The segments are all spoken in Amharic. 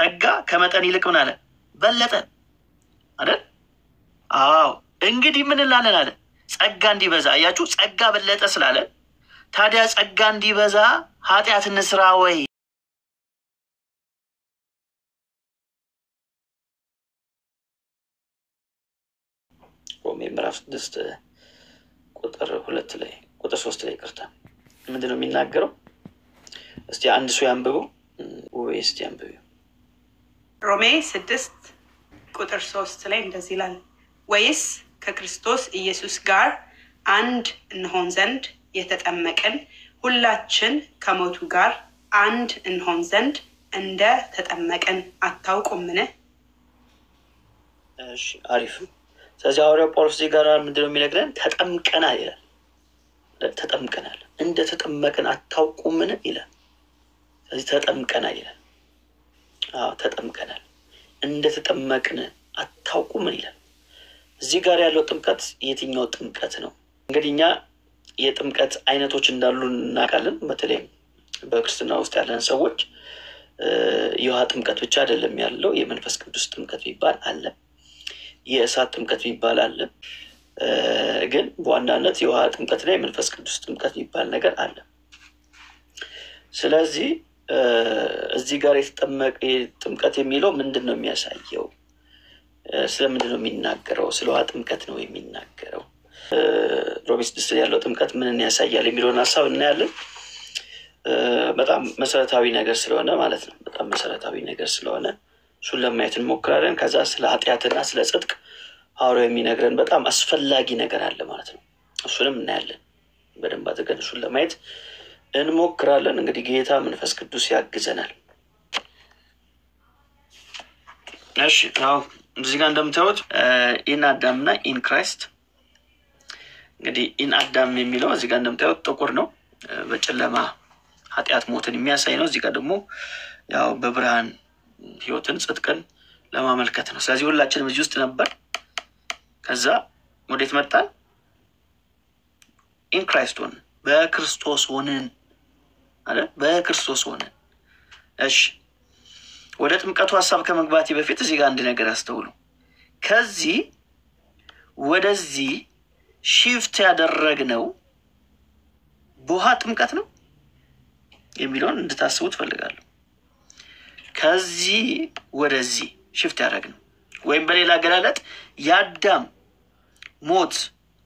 ጸጋ ከመጠን ይልቅ ምን አለ? በለጠ አይደል? አዎ እንግዲህ ምን እንላለን አለ? ጸጋ እንዲበዛ። አያችሁ፣ ጸጋ በለጠ ስላለ ታዲያ ጸጋ እንዲበዛ ኃጢአት እንስራ ወይ? ሮሜ ምዕራፍ 6 ቁጥር 2 ላይ ቁጥር 3 ላይ ይቅርታ፣ ምንድነው የሚናገረው? እስቲ አንድ ሰው ያንብበው ወይ? እስቲ ያንብበው። ሮሜ 6 ቁጥር 3 ላይ እንደዚህ ይላል፣ ወይስ ከክርስቶስ ኢየሱስ ጋር አንድ እንሆን ዘንድ የተጠመቅን ሁላችን ከሞቱ ጋር አንድ እንሆን ዘንድ እንደ ተጠመቅን አታውቁምን? እሺ አሪፍ። ስለዚህ ሐዋርያው ጳውሎስ እዚህ ጋር ምንድነው የሚነግረን? ተጠምቀናል ይላል። ተጠምቀናል፣ እንደ ተጠመቅን አታውቁምን ይላል። ስለዚህ ተጠምቀናል ይላል። አዎ ተጠምቀናል፣ እንደ ተጠመቅን አታውቁምን ይላል። እዚህ ጋር ያለው ጥምቀት የትኛው ጥምቀት ነው? እንግዲህ እኛ የጥምቀት አይነቶች እንዳሉ እናውቃለን። በተለይ በክርስትና ውስጥ ያለን ሰዎች የውሃ ጥምቀት ብቻ አይደለም ያለው፣ የመንፈስ ቅዱስ ጥምቀት የሚባል አለ፣ የእሳት ጥምቀት የሚባል አለ። ግን በዋናነት የውሃ ጥምቀትና የመንፈስ ቅዱስ ጥምቀት የሚባል ነገር አለ። ስለዚህ እዚህ ጋር የተጠመቀ ጥምቀት የሚለው ምንድን ነው የሚያሳየው? ስለምንድን ነው የሚናገረው? ስለ ውሃ ጥምቀት ነው የሚናገረው። ሮሜ 6 ያለው ጥምቀት ምንን ያሳያል የሚለውን ሀሳብ እናያለን። በጣም መሰረታዊ ነገር ስለሆነ ማለት ነው። በጣም መሰረታዊ ነገር ስለሆነ እሱን ለማየት እንሞክራለን። ከዛ ስለ ኃጢአትና ስለ ጽድቅ ሐዋርያው የሚነግረን በጣም አስፈላጊ ነገር አለ ማለት ነው። እሱንም እናያለን በደንብ አድርገን እሱን ለማየት እንሞክራለን። እንግዲህ ጌታ መንፈስ ቅዱስ ያግዘናል። እሺ ያው እዚህ ጋር እንደምታዩት ኢን አዳም እና ኢን ክራይስት። እንግዲህ ኢን አዳም የሚለው እዚህ ጋር እንደምታዩት ጥቁር ነው፣ በጨለማ ኃጢአት ሞትን የሚያሳይ ነው። እዚህ ጋር ደግሞ ያው በብርሃን ህይወትን ጽድቅን ለማመልከት ነው። ስለዚህ ሁላችንም እዚህ ውስጥ ነበር። ከዛ ወዴት መጣን? ኢን ክራይስት ሆንን፣ በክርስቶስ ሆንን አለ፣ በክርስቶስ ሆንን። እሺ ወደ ጥምቀቱ ሀሳብ ከመግባቴ በፊት እዚህ ጋር አንድ ነገር አስተውሉ። ከዚህ ወደዚህ ሺፍት ያደረግነው በውሃ ጥምቀት ነው የሚለውን እንድታስቡ ትፈልጋለሁ። ከዚህ ወደዚህ ሽፍት ያደረግነው ወይም በሌላ አገላለጥ የአዳም ሞት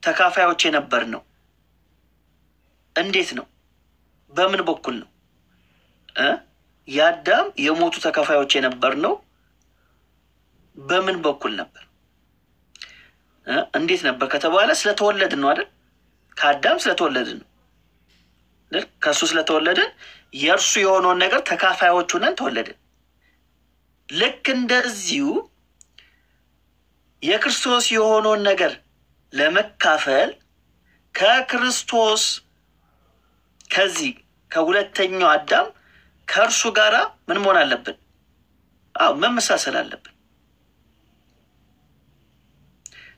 ተካፋዮች የነበር ነው። እንዴት ነው? በምን በኩል ነው? የአዳም የሞቱ ተካፋዮች የነበር ነው። በምን በኩል ነበር? እንዴት ነበር ከተባለ ስለተወለድን ነው አይደል? ከአዳም ስለተወለድን ነው። ከሱ ስለተወለድን የእርሱ የሆነውን ነገር ተካፋዮች ሆነን ተወለድን። ልክ እንደዚሁ የክርስቶስ የሆነውን ነገር ለመካፈል ከክርስቶስ ከዚህ ከሁለተኛው አዳም ከእርሱ ጋራ ምን መሆን አለብን? አዎ መመሳሰል አለብን።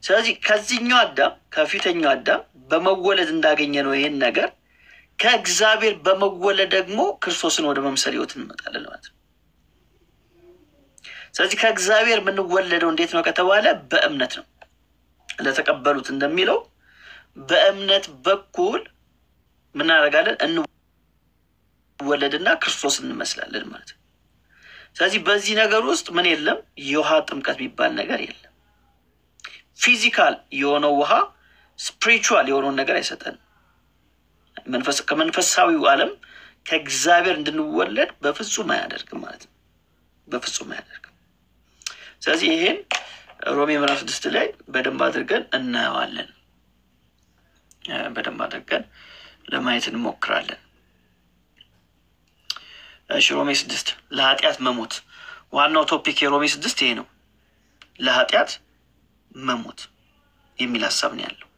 ስለዚህ ከዚህኛው አዳም ከፊተኛው አዳም በመወለድ እንዳገኘ ነው ይህን ነገር ከእግዚአብሔር በመወለድ ደግሞ ክርስቶስን ወደ መምሰል ህይወት እንመጣለን ማለት ነው። ስለዚህ ከእግዚአብሔር የምንወለደው እንዴት ነው ከተባለ በእምነት ነው። ለተቀበሉት እንደሚለው በእምነት በኩል ምን እናደርጋለን? እንወለድና ክርስቶስ እንመስላለን ማለት ነው። ስለዚህ በዚህ ነገር ውስጥ ምን የለም? የውሃ ጥምቀት የሚባል ነገር የለም። ፊዚካል የሆነው ውሃ ስፒሪቹዋል የሆነውን ነገር አይሰጠንም። ከመንፈሳዊው ዓለም ከእግዚአብሔር እንድንወለድ በፍጹም አያደርግም ማለት ነው። በፍጹም አያደርግም። ስለዚህ ይሄን ሮሜ ምዕራፍ 6 ላይ በደንብ አድርገን እናየዋለን። በደንብ አድርገን ለማየት እንሞክራለን። እሺ ሮሜ 6 ለኃጢአት መሞት ዋናው ቶፒክ የሮሜ 6 ይሄ ነው። ለኃጢአት መሞት የሚል ሀሳብ ነው ያለው።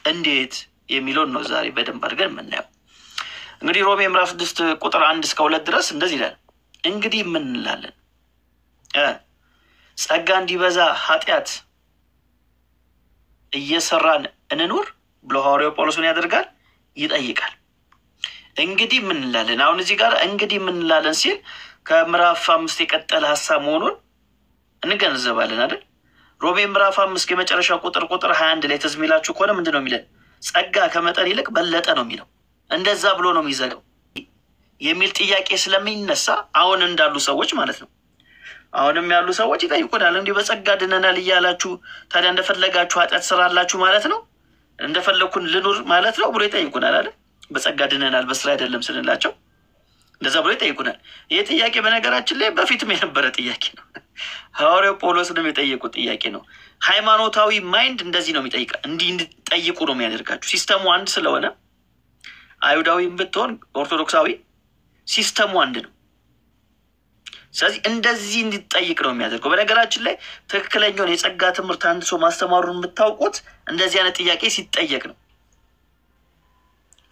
እንዴት የሚለውን ነው ዛሬ በደንብ አድርገን የምናየው። እንግዲህ ሮሜ ምዕራፍ 6 ቁጥር 1 እስከ 2 ድረስ እንደዚህ ይላል። እንግዲህ ምን እንላለን? ጸጋ እንዲበዛ ኃጢአት እየሰራን እንኑር ብሎ ሐዋርያው ጳውሎስ ምን ያደርጋል? ይጠይቃል። እንግዲህ ምን እንላለን? አሁን እዚህ ጋር እንግዲህ ምን እንላለን ሲል ከምዕራፍ 5 የቀጠለ ሐሳብ መሆኑን እንገነዘባለን አይደል? ሮሜ ምዕራፍ 5 የመጨረሻ ቁጥር 21 ላይ ተዝሚላችሁ ከሆነ ምንድነው የሚለው? ጸጋ ከመጠን ይልቅ በለጠ ነው የሚለው። እንደዛ ብሎ ነው የሚዘጋው የሚል ጥያቄ ስለሚነሳ አሁን እንዳሉ ሰዎች ማለት ነው። አሁንም ያሉ ሰዎች ይጠይቁናል፣ እንዲህ በጸጋ ድነናል እያላችሁ ታዲያ እንደፈለጋችሁ ኃጢአት ስራላችሁ ማለት ነው? እንደፈለኩን ልኑር ማለት ነው ብሎ ይጠይቁናል አይደል? በጸጋ ድነናል በስራ አይደለም ስንላቸው እንደዛ ብሎ ይጠይቁናል። ይህ ጥያቄ በነገራችን ላይ በፊትም የነበረ ጥያቄ ነው። ሐዋርያው ጳውሎስንም የጠየቁት ጥያቄ ነው። ሃይማኖታዊ ማይንድ እንደዚህ ነው የሚጠይቃ፣ እንዲህ እንድትጠይቁ ነው የሚያደርጋችሁ። ሲስተሙ አንድ ስለሆነ አይሁዳዊም ብትሆን ኦርቶዶክሳዊ ሲስተሙ አንድ ነው። ስለዚህ እንደዚህ እንድትጠይቅ ነው የሚያደርገው። በነገራችን ላይ ትክክለኛውን የጸጋ ትምህርት አንድ ሰው ማስተማሩን የምታውቁት እንደዚህ አይነት ጥያቄ ሲጠየቅ ነው።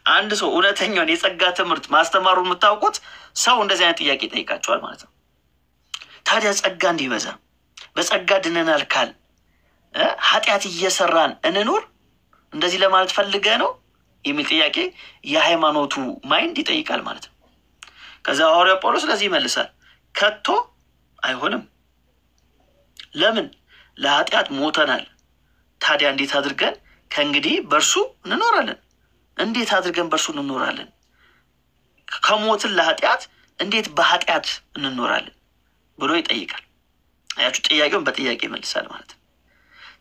አንድ ሰው እውነተኛውን የጸጋ ትምህርት ማስተማሩን የምታውቁት ሰው እንደዚህ አይነት ጥያቄ ይጠይቃቸዋል ማለት ነው። ታዲያ ጸጋ እንዲበዛ በጸጋ ድነናል ካል ኃጢአት እየሰራን እንኑር እንደዚህ ለማለት ፈልገ ነው የሚል ጥያቄ የሃይማኖቱ ማይንድ ይጠይቃል ማለት ነው። ከዛ ሐዋርያው ጳውሎስ ስለዚህ ይመልሳል፣ ከቶ አይሆንም። ለምን? ለኃጢአት ሞተናል። ታዲያ እንዴት አድርገን ከእንግዲህ በእርሱ እንኖራለን? እንዴት አድርገን በእርሱ እንኖራለን? ከሞትን ለኃጢአት እንዴት በኃጢአት እንኖራለን ብሎ ይጠይቃል። አያችሁ፣ ጥያቄውን በጥያቄ ይመልሳል ማለት ነው።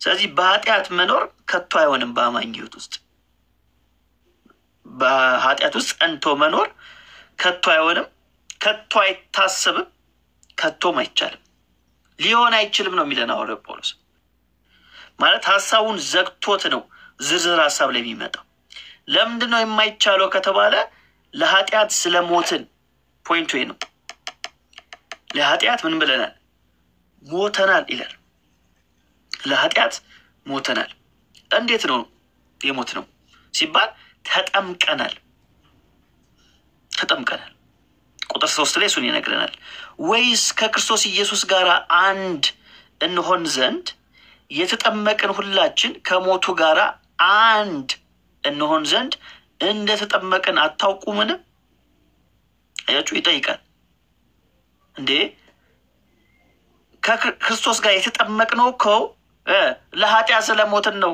ስለዚህ በኃጢአት መኖር ከቶ አይሆንም። በአማኝ ሕይወት ውስጥ በኃጢአት ውስጥ ጸንቶ መኖር ከቶ አይሆንም፣ ከቶ አይታሰብም፣ ከቶም አይቻልም፣ ሊሆን አይችልም ነው የሚለን ሐዋርያው ጳውሎስ። ማለት ሀሳቡን ዘግቶት ነው ዝርዝር ሀሳብ ላይ የሚመጣው። ለምንድን ነው የማይቻለው ከተባለ ለኃጢአት ስለሞትን ፖይንቱ ነው። ለኃጢአት ምን ብለናል? ሞተናል ይላል። ለኃጢአት ሞተናል። እንዴት ነው የሞት ነው ሲባል ተጠምቀናል። ተጠምቀናል ቁጥር 3 ላይ እሱን ይነግረናል። ወይስ ከክርስቶስ ኢየሱስ ጋር አንድ እንሆን ዘንድ የተጠመቅን ሁላችን ከሞቱ ጋር አንድ እንሆን ዘንድ እንደተጠመቅን አታውቁምን? አያችሁ፣ ይጠይቃል። እንዴ ከክርስቶስ ጋር የተጠመቅነው እኮ ለኃጢአት ስለሞትን ነው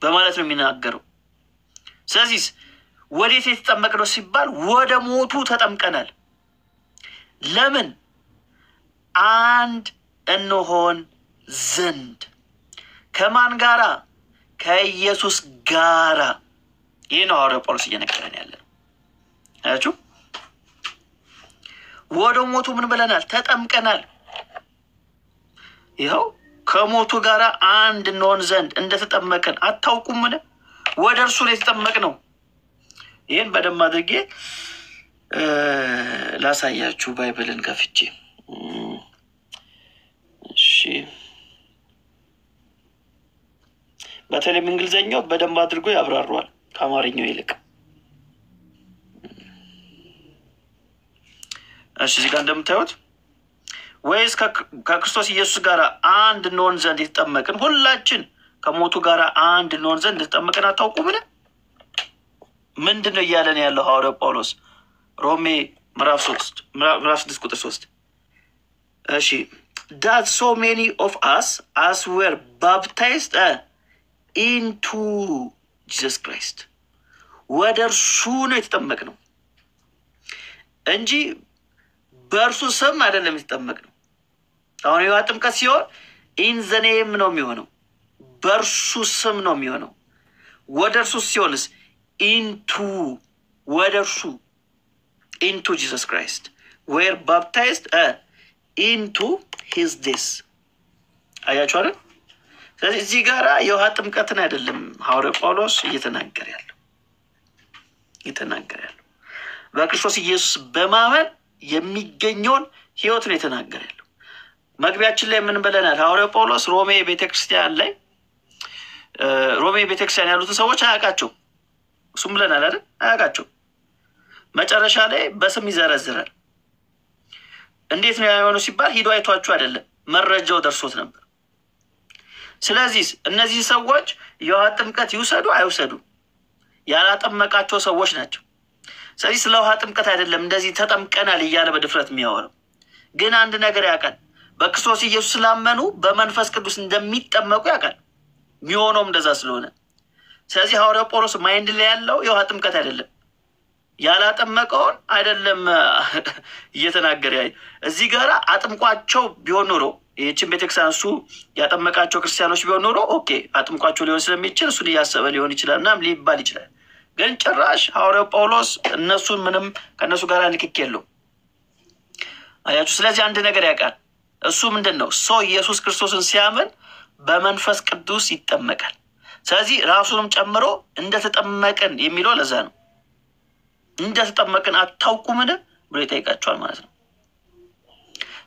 በማለት ነው የሚናገረው። ስለዚህ ወዴት የተጠመቅነው ሲባል ወደ ሞቱ ተጠምቀናል። ለምን? አንድ እንሆን ዘንድ። ከማን ጋራ? ከኢየሱስ ጋራ። ይህ ነው ሐዋርያው ጳውሎስ እየነገረን ያለ። አያችሁ፣ ወደ ሞቱ ምን ብለናል? ተጠምቀናል። ይኸው ከሞቱ ጋራ አንድ እንሆን ዘንድ እንደተጠመቅን አታውቁምን? ወደ እርሱ ነው የተጠመቅነው። ይህን በደንብ አድርጌ ላሳያችሁ ባይብልን ከፍቼ። እሺ፣ በተለይም እንግሊዘኛው በደንብ አድርጎ ያብራሯል ከአማርኛው ይልቅ። እሺ፣ እዚህ ጋር እንደምታዩት ወይስ ከክርስቶስ ኢየሱስ ጋር አንድ እንሆን ዘንድ የተጠመቅን ሁላችን ከሞቱ ጋር አንድ እንሆን ዘንድ የተጠመቅን አታውቁምን? ምንድን ነው እያለን ያለው ሐዋርያው ጳውሎስ? ሮሜ ምዕራፍ 6 ቁጥር 3 እሺ that so many of us as were baptized into Jesus Christ ወደ እርሱ ነው የተጠመቅነው እንጂ በእርሱ ስም አይደለም የተጠመቅነው። አሁን የውሃ ጥምቀት ሲሆን ኢን ዘ ኔም ነው የሚሆነው፣ በእርሱ ስም ነው የሚሆነው። ወደ እርሱ ሲሆንስ ኢንቱ ወደ እርሱ ኢንቱ ጂሰስ ክራይስት ዌር ባፕታይዝድ ኢንቱ ሂዝ ዴስ። አያችሁ አይደል? ስለዚህ እዚህ ጋር የውሃ ጥምቀትን አይደለም ሐዋርያው ጳውሎስ እየተናገረ ያለው በክርስቶስ ኢየሱስ በማመን የሚገኘውን ህይወት ነው የተናገረ ያለው። መግቢያችን ላይ ምን ብለናል? ሐዋርያው ጳውሎስ ሮሜ ቤተክርስቲያን ያሉትን ሰዎች አያውቃቸው እሱም ብለናል አይደል? አያውቃቸው። መጨረሻ ላይ በስም ይዘረዝራል። እንዴት ነው ያየሆነው ሲባል ሂዶ አይቷቸው አይደለም፣ መረጃው ደርሶት ነበር። ስለዚህ እነዚህ ሰዎች የውሃ ጥምቀት ይውሰዱ አይውሰዱ ያላጠመቃቸው ሰዎች ናቸው። ስለዚህ ስለ ውሃ ጥምቀት አይደለም እንደዚህ ተጠምቀናል እያለ በድፍረት የሚያወራው። ግን አንድ ነገር ያውቃል። በክርስቶስ ኢየሱስ ስላመኑ በመንፈስ ቅዱስ እንደሚጠመቁ ያውቃል። የሚሆነውም እንደዛ ስለሆነ ስለዚህ ሐዋርያው ጳውሎስ ማይንድ ላይ ያለው የውሃ ጥምቀት አይደለም፣ ያላጠመቀውን አይደለም እየተናገረ እዚህ ጋር አጥምቋቸው ቢሆን ኖሮ ይህችን ቤተክርስቲያን እሱ ያጠመቃቸው ክርስቲያኖች ቢሆን ኖሮ ኦኬ አጥምቋቸው ሊሆን ስለሚችል እሱን እያሰበ ሊሆን ይችላል እና ሊባል ይችላል። ግን ጭራሽ ሐዋርያው ጳውሎስ እነሱን ምንም ከእነሱ ጋር ንክክ የለውም። አያችሁ። ስለዚህ አንድ ነገር ያውቃል። እሱ ምንድን ነው? ሰው ኢየሱስ ክርስቶስን ሲያምን በመንፈስ ቅዱስ ይጠመቃል። ስለዚህ ራሱንም ጨምሮ እንደተጠመቅን የሚለው ለዛ ነው። እንደተጠመቅን አታውቁምን ብሎ ይጠይቃቸዋል ማለት ነው።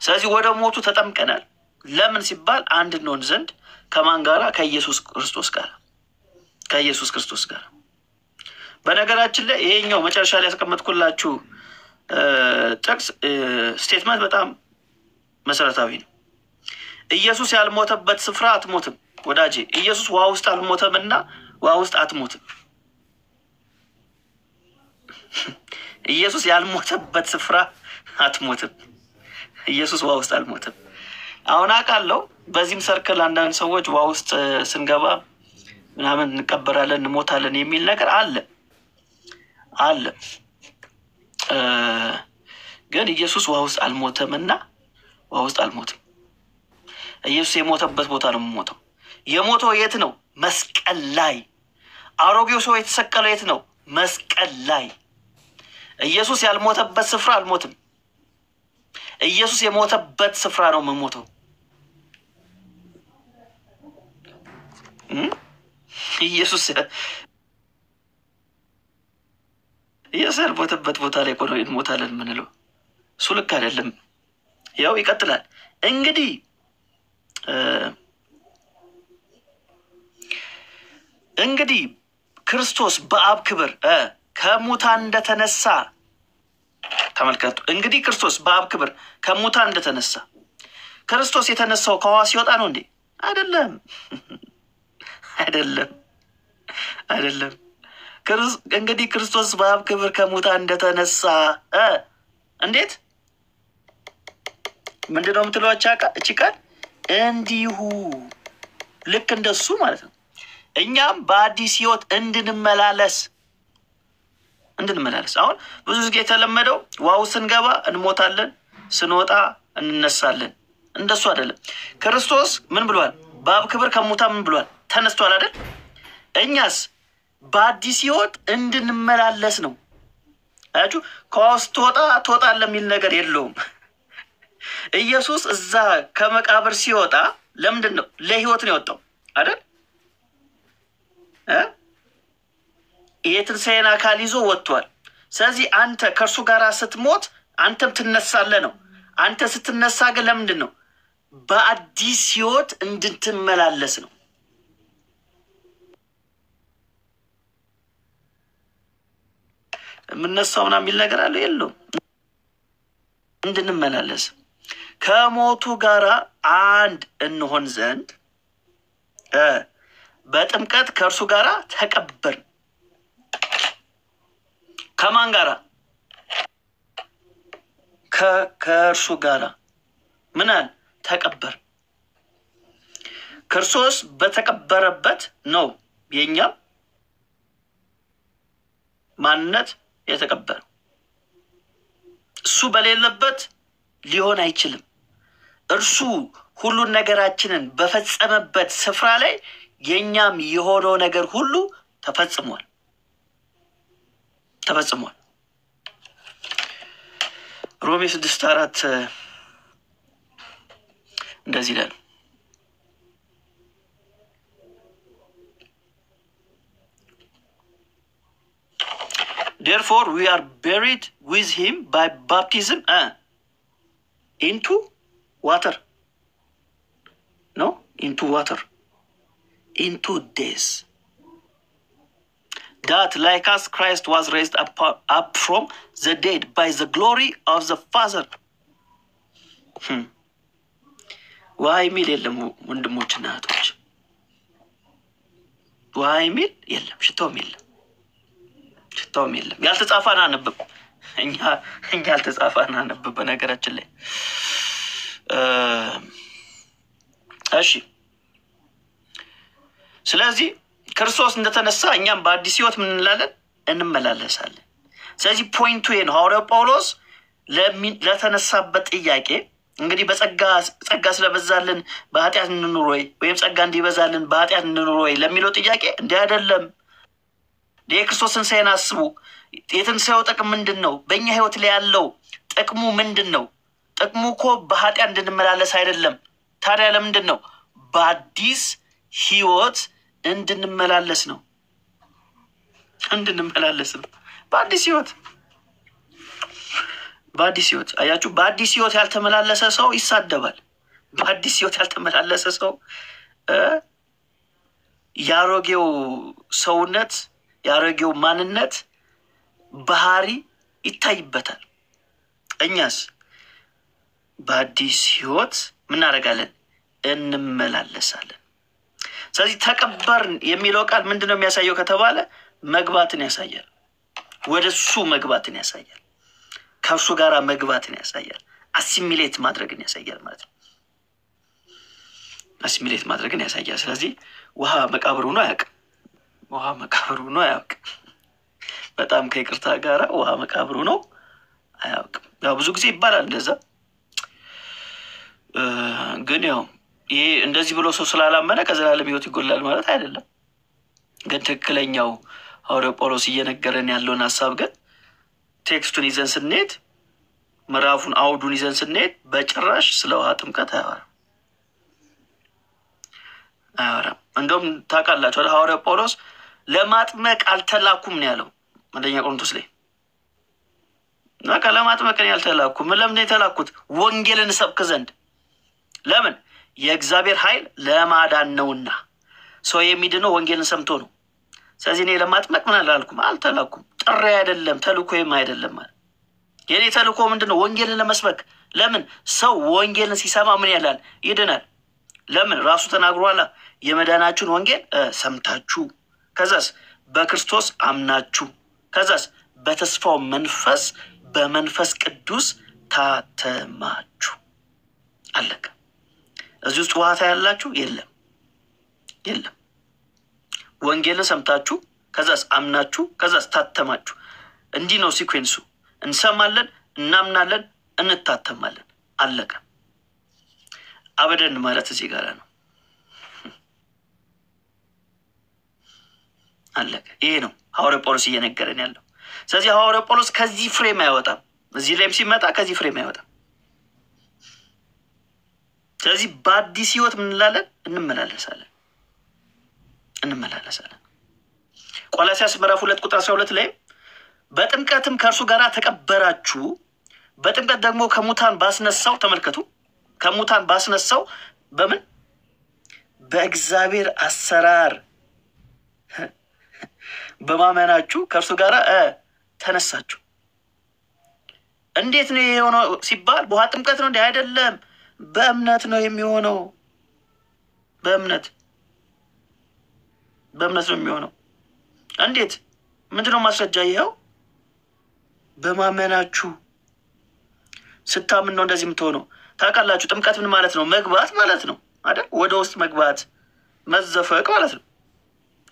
ስለዚህ ወደ ሞቱ ተጠምቀናል። ለምን ሲባል አንድ እንሆን ዘንድ ከማን ጋራ? ከኢየሱስ ክርስቶስ ጋር። ከኢየሱስ ክርስቶስ ጋር። በነገራችን ላይ ይሄኛው መጨረሻ ላይ ያስቀመጥኩላችሁ ጥቅስ ስቴትመንት በጣም መሰረታዊ ነው። ኢየሱስ ያልሞተበት ስፍራ አትሞትም ወዳጄ። ኢየሱስ ውሃ ውስጥ አልሞተም እና ውሃ ውስጥ አትሞትም። ኢየሱስ ያልሞተበት ስፍራ አትሞትም። ኢየሱስ ውሃ ውስጥ አልሞተም። አሁን አውቃለሁ በዚህም ሰርክል አንዳንድ ሰዎች ውሃ ውስጥ ስንገባ ምናምን እንቀበራለን እንሞታለን የሚል ነገር አለ። ግን ኢየሱስ ውሃ ውስጥ አልሞተም እና ውሃ ውስጥ አልሞትም። ኢየሱስ የሞተበት ቦታ ነው የሞተው። የሞተው የት ነው? መስቀል ላይ። አሮጌው ሰው የተሰቀለው የት ነው? መስቀል ላይ። ኢየሱስ ያልሞተበት ስፍራ አልሞትም። ኢየሱስ የሞተበት ስፍራ ነው የምሞተው። ኢየሱስ ያልሞተበት ቦታ ላይ ቆሎ እንሞታለን የምንለው እሱ ልክ አይደለም። ያው ይቀጥላል። እንግዲህ ክርስቶስ በአብ ክብር ከሙታን እንደተነሳ ተመልከቱ። እንግዲህ ክርስቶስ በአብ ክብር ከሙታን እንደተነሳ። ክርስቶስ የተነሳው ከውሃ ሲወጣ ነው እንዴ? አይደለም። እንግዲህ ክርስቶስ በአብ ክብር ከሙታን እንደተነሳ እንዴት? ምንድነው የምትለው እቺ ቃል? እንዲሁ ልክ እንደሱ ማለት ነው። እኛም በአዲስ ሕይወት እንድንመላለስ። አሁን ብዙ ጊዜ የተለመደው ዋው ስንገባ እንሞታለን፣ ስንወጣ እንነሳለን። እንደሱ አይደለም። ክርስቶስ ምን ብሏል? በአብ ክብር ከሙታን ምን ብሏል? ተነስቷል አይደል? እኛስ በአዲስ ሕይወት እንድንመላለስ ነው። አያችሁ፣ ከውስጥ ትወጣለህ የሚል ነገር የለውም። ኢየሱስ እዛ ከመቃብር ሲወጣ ለምንድን ነው? ለሕይወት ነው የወጣው አይደል? የትንሣኤን አካል ይዞ ወጥቷል። ስለዚህ አንተ ከእርሱ ጋር ስትሞት አንተም ትነሳለህ ነው። አንተ ስትነሳ ግን ለምንድን ነው? በአዲስ ሕይወት እንድትመላለስ ነው። የምነሳው ምናምን የሚል ነገር አለ የለውም። እንድንመላለስ ከሞቱ ጋራ አንድ እንሆን ዘንድ በጥምቀት ከእርሱ ጋራ ተቀበርን። ከማን ጋራ? ከእርሱ ጋራ ምናል ተቀበር። ክርስቶስ በተቀበረበት ነው የኛም ማንነት የተቀበረው። እሱ በሌለበት ሊሆን አይችልም። እርሱ ሁሉን ነገራችንን በፈጸመበት ስፍራ ላይ የኛም የሆነው ነገር ሁሉ ተፈጽሟል። ሮሜ 6:4 እንደዚህ ይላል። Therefore we are buried with him by baptism into water. No, into water. Into death. That like us Christ was raised up from the dead by the glory of the Father. ዋይ ሚል የለም ወንድሞችና እህቶች፣ ዋይ ሚል የለም፣ ሽቶም የለም። ተውም የለም ያልተጻፈ አናነብም። እኛ ያልተጻፈ አናነብም በነገራችን ላይ። እሺ ስለዚህ ክርስቶስ እንደተነሳ እኛም በአዲስ ሕይወት ምን እንላለን? እንመላለሳለን። ስለዚህ ፖይንቱ ይሄ ነው። ሐዋርያው ጳውሎስ ለተነሳበት ጥያቄ እንግዲህ ጸጋ ስለበዛልን በኃጢአት እንኑር ወይም ጸጋ እንዲበዛልን በኃጢአት እንኑር ለሚለው ጥያቄ እንዲህ አይደለም። የክርስቶስን ትንሣኤን አስቡ። የትንሣኤው ጥቅም ምንድን ነው? በእኛ ህይወት ላይ ያለው ጥቅሙ ምንድን ነው? ጥቅሙ እኮ በኃጢአት እንድንመላለስ አይደለም። ታዲያ ለምንድን ነው? በአዲስ ህይወት እንድንመላለስ ነው። በአዲስ ህይወት አያችሁ። በአዲስ ህይወት ያልተመላለሰ ሰው ይሳደባል። በአዲስ ህይወት ያልተመላለሰ ሰው ያሮጌው ሰውነት ያሮጌው ማንነት ባህሪ ይታይበታል። እኛስ በአዲስ ህይወት ምን እናደርጋለን? እንመላለሳለን። ስለዚህ ተቀበርን የሚለው ቃል ምንድነው የሚያሳየው ከተባለ መግባትን ያሳያል። ወደሱ መግባትን ያሳያል። ከእርሱ ጋር መግባትን ያሳያል። አሲሚሌት ማድረግን ያሳያል ማለት ነው። አሲሚሌት ማድረግን ያሳያል። ስለዚህ ውሃ መቃብር ሆኖ አያውቅም። በጣም ከይቅርታ ጋራ ውሃ መቃብር ሆኖ አያውቅም። ያው ብዙ ጊዜ ይባላል እንደዛ። ግን ያው ይሄ እንደዚህ ብሎ ሰው ስላላመነ ከዘላለም ህይወት ይጎላል ማለት አይደለም። ግን ትክክለኛው ሐዋርያው ጳውሎስ እየነገረን ያለውን ሀሳብ ግን ቴክስቱን ይዘን ስንሄድ ምዕራፉን አውዱን ይዘን ስንሄድ በጭራሽ ስለ ውሃ ጥምቀት አያወራም። እንደውም ታውቃላችሁ ሐዋርያው ጳውሎስ ለማጥመቅ አልተላኩም ነው ያለው አንደኛ ቆሮንቶስ ላይ። በቃ ለማጥመቅ ነው ያልተላኩም። ለምን የተላኩት? ወንጌልን ሰብክ ዘንድ። ለምን? የእግዚአብሔር ኃይል ለማዳን ነውና። ሰው የሚድነው ወንጌልን ሰምቶ ነው። ስለዚህ እኔ ለማጥመቅ ምን አላልኩም? አልተላኩም። ጥሪ አይደለም፣ ተልእኮም አይደለም ማለት። የኔ ተልእኮ ምንድነው? ወንጌልን ለመስበክ። ለምን? ሰው ወንጌልን ሲሰማ ምን ያላል? ይድናል። ለምን? ራሱ ተናግሯላ። የመዳናችሁን ወንጌል ሰምታችሁ፣ ከዛስ በክርስቶስ አምናችሁ፣ ከዛስ በተስፋው መንፈስ በመንፈስ ቅዱስ ታተማችሁ። አለቀ። እዚህ ውስጥ ውሃ ታያላችሁ? የለም። ወንጌልን ሰምታችሁ፣ ከዛስ አምናችሁ፣ ከዛስ ታተማችሁ። እንዲህ ነው ሲኩዌንሱ። እንሰማለን፣ እናምናለን፣ እንታተማለን። አለቀ። አበደን ማለት እዚህ ጋር ነው። አለቀ። ይሄ ነው ሐዋርያው ጳውሎስ እየነገረን ያለው። ስለዚህ ሐዋርያው ጳውሎስ ከዚህ ፍሬም አይወጣም። እዚህ ላይም ሲመጣ ከዚህ ፍሬም አይወጣም። ስለዚህ በአዲስ ህይወት ምን እንላለን? እንመላለሳለን። ቆላስይስ ምዕራፍ 2 ቁጥር 12 ላይ በጥምቀትም ከእርሱ ጋር ተቀበራችሁ፣ በጥምቀት ደግሞ ከሙታን ባስነሳው፣ ተመልከቱ፣ ከሙታን ባስነሳው በምን? በእግዚአብሔር አሰራር በማመናችሁ ከእርሱ ጋር ተነሳችሁ። እንዴት ነው የሆነው ሲባል በውሃ ጥምቀት ነው እንዴ? አይደለም። በእምነት ነው የሚሆነው። በእምነት ነው የሚሆነው። እንዴት? ምንድነው ማስረጃ? ይኸው በማመናችሁ ስታምን ነው እንደዚህ የምትሆነው። ታውቃላችሁ ጥምቀት ምን ማለት ነው? መግባት ማለት ነው አይደል? ወደ ውስጥ መግባት፣ መዘፈቅ ማለት ነው።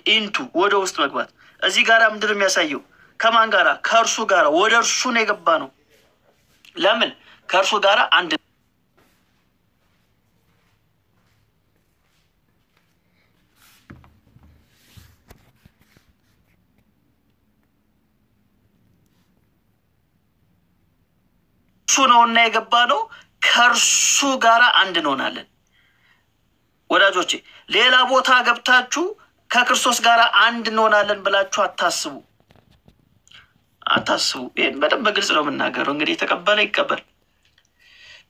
ኢንቱ ወደ ውስጥ መግባት። እዚህ ጋራ ምንድነው የሚያሳየው? ከማን ጋራ? ከእርሱ ጋራ። ወደ እርሱ ነው የገባ ነው። ለምን? ከእርሱ ጋራ አንድ እሱ ነውና የገባ ነው። ከእርሱ ጋራ አንድ እንሆናለን። ወዳጆቼ ሌላ ቦታ ገብታችሁ ከክርስቶስ ጋር አንድ እንሆናለን ብላችሁ አታስቡ። ይህን በደንብ በግልጽ ነው የምናገረው። እንግዲህ የተቀበለ ይቀበል፣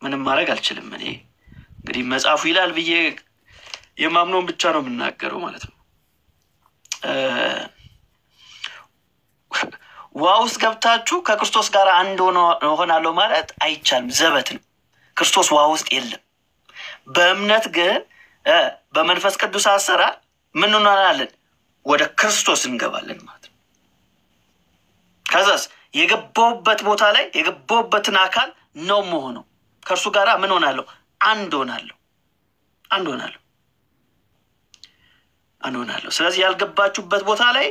ምንም ማድረግ አልችልም። እኔ እንግዲህ መጽሐፉ ይላል ብዬ የማምነውን ብቻ ነው የምናገረው ማለት ነው። ውሃ ውስጥ ገብታችሁ ከክርስቶስ ጋር አንድ ሆናለሁ ማለት አይቻልም፣ ዘበት ነው። ክርስቶስ ውሃ ውስጥ የለም። በእምነት ግን በመንፈስ ቅዱስ አሰራር ምን እንሆናለን? ወደ ክርስቶስ እንገባለን ማለት ነው። ከዛስ የገባውበት ቦታ ላይ የገባውበትን አካል ነው መሆነው ከእርሱ ጋራ ምን ሆናለሁ? አንድ ሆናለሁ። ስለዚህ ያልገባችሁበት ቦታ ላይ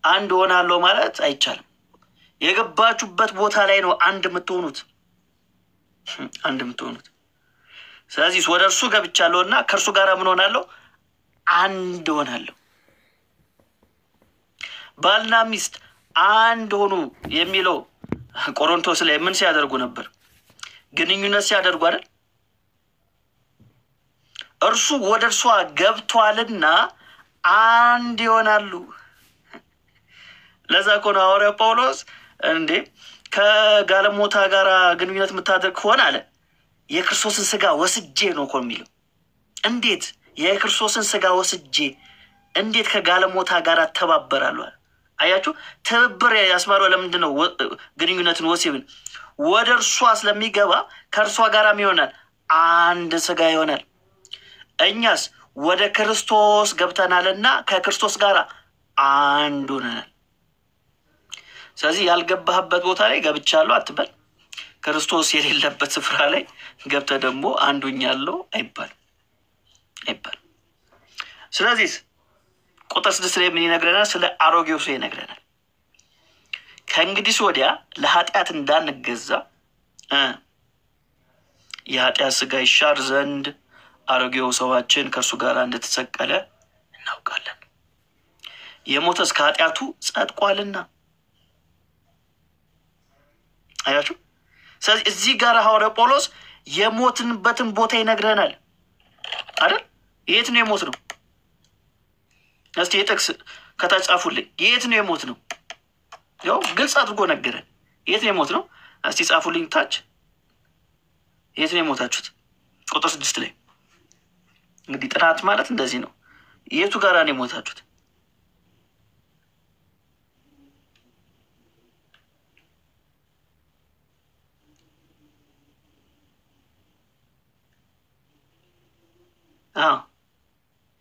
አንድ ሆናለሁ ማለት አይቻልም። የገባችሁበት ቦታ ላይ ነው አንድ የምትሆኑት። ስለዚህ ወደ እርሱ ገብቻለሁና ከእርሱ ጋር ምን ሆናለሁ? አንድ ሆናለሁ። ባልና ሚስት አንድ ሆኑ የሚለው ቆሮንቶስ ላይ ምን ሲያደርጉ ነበር? ግንኙነት ሲያደርጉ አይደል? እርሱ ወደ እርሷ ገብቷልና አንድ ይሆናሉ። ለዛ እኮ ነው ሐዋርያው ጳውሎስ እንዴ ከጋለሞታ ጋር ግንኙነት የምታደርግ ከሆነ አለ የክርስቶስን ስጋ ወስጄ ነው እኮ የሚለው። እንዴት የክርስቶስን ስጋ ወስጄ እንዴት ከጋለሞታ ጋር ተባበራለሁ? አያችሁ፣ ትብብር ያስባለው ለምንድን ነው? ግንኙነትን ወሲብን ወደ እርሷ ስለሚገባ ከእርሷ ጋራም ይሆናል፣ አንድ ስጋ ይሆናል። እኛስ ወደ ክርስቶስ ገብተናልና ከክርስቶስ ጋር አንድ ሆነናል። ስለዚህ ያልገባህበት ቦታ ላይ ገብቻለሁ አትበል። ክርስቶስ የሌለበት ስፍራ ላይ ገብተህ ደግሞ አንዱኛለሁ አይባልም። ስለዚህ ቁጥር 6 ላይ ምን ይነግረናል? ስለ አሮጌው ሰው ይነግረናል። ከእንግዲህ ወዲያ ለኃጢአት እንዳንገዛ የኃጢአት ስጋ ይሻር ዘንድ አሮጌው ሰዋችን ከእርሱ ጋር እንደተሰቀለ እናውቃለን። የሞተስ ከኃጢአቱ ጸድቋልና። አያችሁ። ስለዚህ እዚህ ጋር ሐዋርያው ጳውሎስ የሞትንበትን ቦታ ይነግረናል አይደል? የት ነው የሞት ነው? እስቲ የጥቅስ ከታች ጻፉልኝ። የት ነው የሞት ነው? ያው ግልጽ አድርጎ ነገረን። የት ነው የሞት ነው? እስቲ ጻፉልኝ ታች። የት ነው የሞታችሁት? ቁጥር 6 ላይ እንግዲህ ጥናት ማለት እንደዚህ ነው። የቱ ጋራ ነው የሞታችሁት?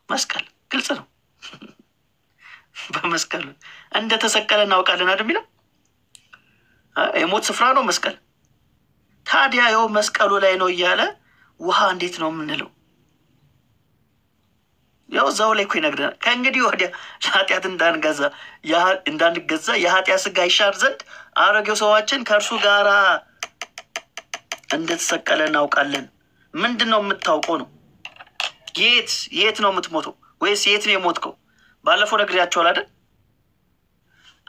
መስቀል ግልጽ ነው። በመስቀሉ እንደተሰቀለ እናውቃለን አይደል የሚለው የሞት ስፍራ ነው መስቀል። ታዲያ ያው መስቀሉ ላይ ነው እያለ ውሃ እንዴት ነው የምንለው? ያው እዛው ላይ እኮ ይነግረናል። ከእንግዲህ ወዲያ ለኃጢአት እንዳንገዛ የኃጢአት ስጋ ይሻር ዘንድ አሮጌው ሰዋችን ከእርሱ ጋር እንደተሰቀለ እናውቃለን። ምንድን ነው የምታውቀው ነው? የት ነው የምትሞተው? ወይስ የት ነው የሞትከው? ባለፈው ነግሬያቸዋል አይደል?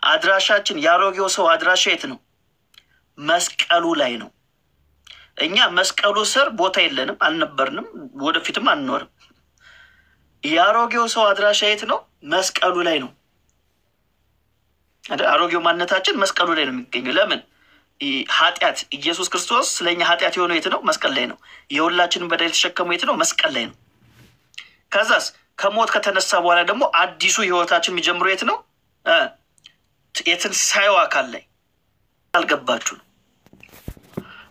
አድራሻችን የአሮጌው ሰው አድራሻ የት ነው? መስቀሉ ላይ ነው። እኛ መስቀሉ ስር ቦታ የለንም፣ አልነበርንም፣ ወደፊትም አንኖርም። የአሮጌው ሰው አድራሻ የት ነው? መስቀሉ ላይ ነው። አሮጌው ማንነታችን መስቀሉ ላይ ነው የሚገኘው። ለምን? ኃጢአት ኢየሱስ ክርስቶስ ስለኛ ኃጢአት የሆነው የት ነው? መስቀል ላይ ነው። የሁላችንን በደል የተሸከመው የት ነው? መስቀል ላይ ነው። ከዛስ ከሞት ከተነሳ በኋላ ደግሞ አዲሱ ህይወታችን የሚጀምረው የት ነው? የትንሣኤው አካል ላይ። አልገባችሁ ነው?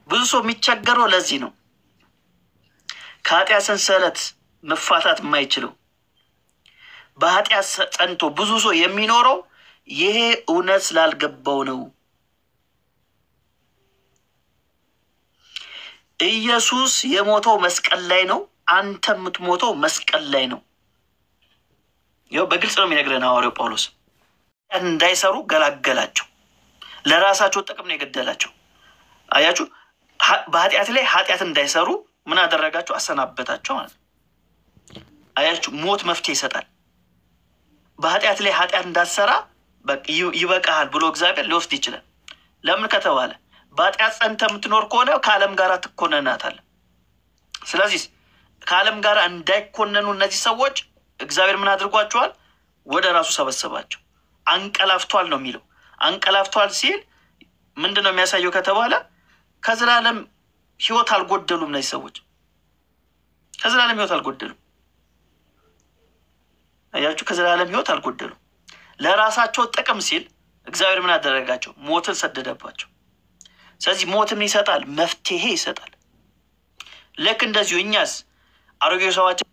ብዙ ሰው የሚቸገረው ለዚህ ነው። ከኃጢአት ሰንሰለት መፋታት የማይችለው በኃጢአት ጸንቶ ብዙ ሰው የሚኖረው ይሄ እውነት ስላልገባው ነው። ኢየሱስ የሞተው መስቀል ላይ ነው። አንተ የምትሞተው መስቀል ላይ ነው። ይኸው በግልጽ ነው የሚነግረን ሐዋርያው ጳውሎስ። እንዳይሰሩ ገላገላቸው፣ ለራሳቸው ጥቅም ነው የገደላቸው። አያችሁ፣ በኃጢአት ላይ ኃጢአት እንዳይሰሩ ምን አደረጋቸው? አሰናበታቸው ማለት ነው። አያችሁ፣ ሞት መፍትሄ ይሰጣል። በኃጢአት ላይ ኃጢአት እንዳትሰራ ይበቃሃል ብሎ እግዚአብሔር ሊወስድ ይችላል። ለምን ከተባለ በኃጢአት ጸንተ የምትኖር ከሆነ ከዓለም ጋር ትኮነናታለህ። ስለዚህ ከዓለም ጋር እንዳይኮነኑ እነዚህ ሰዎች እግዚአብሔር ምን አድርጓቸዋል? ወደ ራሱ ሰበሰባቸው። አንቀላፍቷል ነው የሚለው። አንቀላፍቷል ሲል ምንድን ነው የሚያሳየው ከተባለ ከዘላለም ህይወት አልጎደሉም። እነዚህ ሰዎች ከዘላለም ህይወት አልጎደሉም። አያችሁ፣ ከዘላለም ህይወት አልጎደሉም። ለራሳቸው ጥቅም ሲል እግዚአብሔር ምን አደረጋቸው? ሞትን ሰደደባቸው። ስለዚህ ሞትን ይሰጣል፣ መፍትሄ ይሰጣል። ልክ እንደዚሁ እኛስ አሮጌው ሰዋችን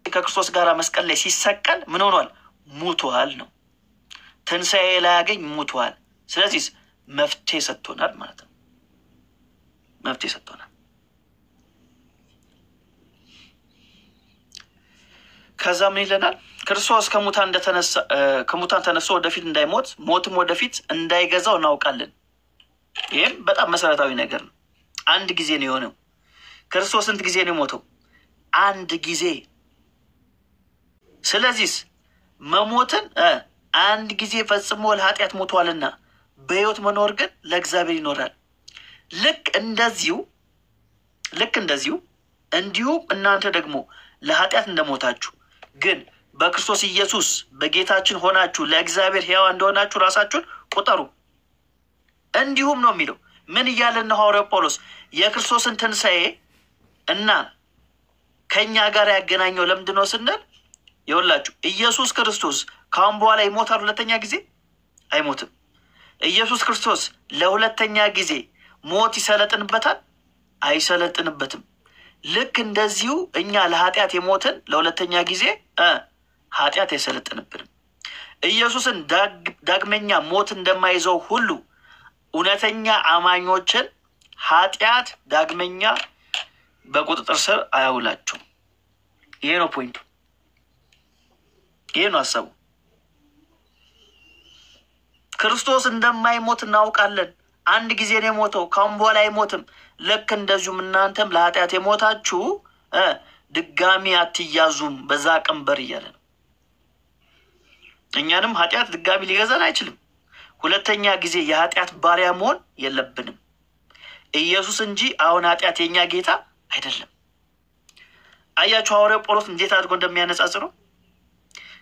ከክርስቶስ ጋር መስቀል ላይ ሲሰቀል ምን ሆኗል? ሙቷል ነው። ትንሣኤ ላያገኝ ሙቷል። ስለዚህ መፍትሄ ሰጥቶናል ማለት ነው። መፍትሄ ሰጥቶናል። ከዛ ምን ይለናል? ክርስቶስ ከሙታን ተነስቶ ወደፊት እንዳይሞት ሞትም ወደፊት እንዳይገዛው እናውቃለን። ይህም በጣም መሰረታዊ ነገር ነው። አንድ ጊዜ ነው የሆነው። ክርስቶስ ስንት ጊዜ ነው የሞተው? አንድ ጊዜ። ስለዚህ መሞትን አንድ ጊዜ ፈጽሞ ለኃጢአት ሞቷልና በሕይወት መኖር ግን ለእግዚአብሔር ይኖራል። ልክ እንደዚሁ እንዲሁም እናንተ ደግሞ ለኃጢአት እንደሞታችሁ ግን በክርስቶስ ኢየሱስ በጌታችን ሆናችሁ ለእግዚአብሔር ሕያው እንደሆናችሁ ራሳችሁን ቁጠሩ። እንዲሁም ነው የሚለው። ምን እያለን ነው ሐዋርያው ጳውሎስ? የክርስቶስን ትንሣኤ እና ከእኛ ጋር ያገናኘው ለምንድን ነው ስንል፣ ይኸውላችሁ ኢየሱስ ክርስቶስ ከአሁን በኋላ ይሞታል? ሁለተኛ ጊዜ አይሞትም። ኢየሱስ ክርስቶስ ለሁለተኛ ጊዜ ሞት ይሰለጥንበታል? አይሰለጥንበትም። ልክ እንደዚሁ እኛ ለኃጢአት የሞትን ለሁለተኛ ጊዜ ኃጢአት አይሰለጥንብንም። ኢየሱስን ዳግመኛ ሞት እንደማይዘው ሁሉ እውነተኛ አማኞችን ኃጢአት ዳግመኛ በቁጥጥር ስር አያውላቸውም። ይሄ ነው ፖይንቱ። ይሄ ነው ሀሳቡ። ክርስቶስ እንደማይሞት እናውቃለን። አንድ ጊዜ ነው የሞተው፣ ካሁን በኋላ አይሞትም። ልክ እንደዚሁም እናንተም ለኃጢአት የሞታችሁ ድጋሚ አትያዙም በዛ ቀንበር እያለ ነው። እኛንም ኃጢአት ድጋሚ ሊገዛን አይችልም። ሁለተኛ ጊዜ የኃጢአት ባሪያ መሆን የለብንም። ኢየሱስ እንጂ አሁን ኃጢአት የኛ ጌታ አይደለም። አያችሁ ሐዋርያው ጳውሎስ እንዴት አድርጎ እንደሚያነጻጽረው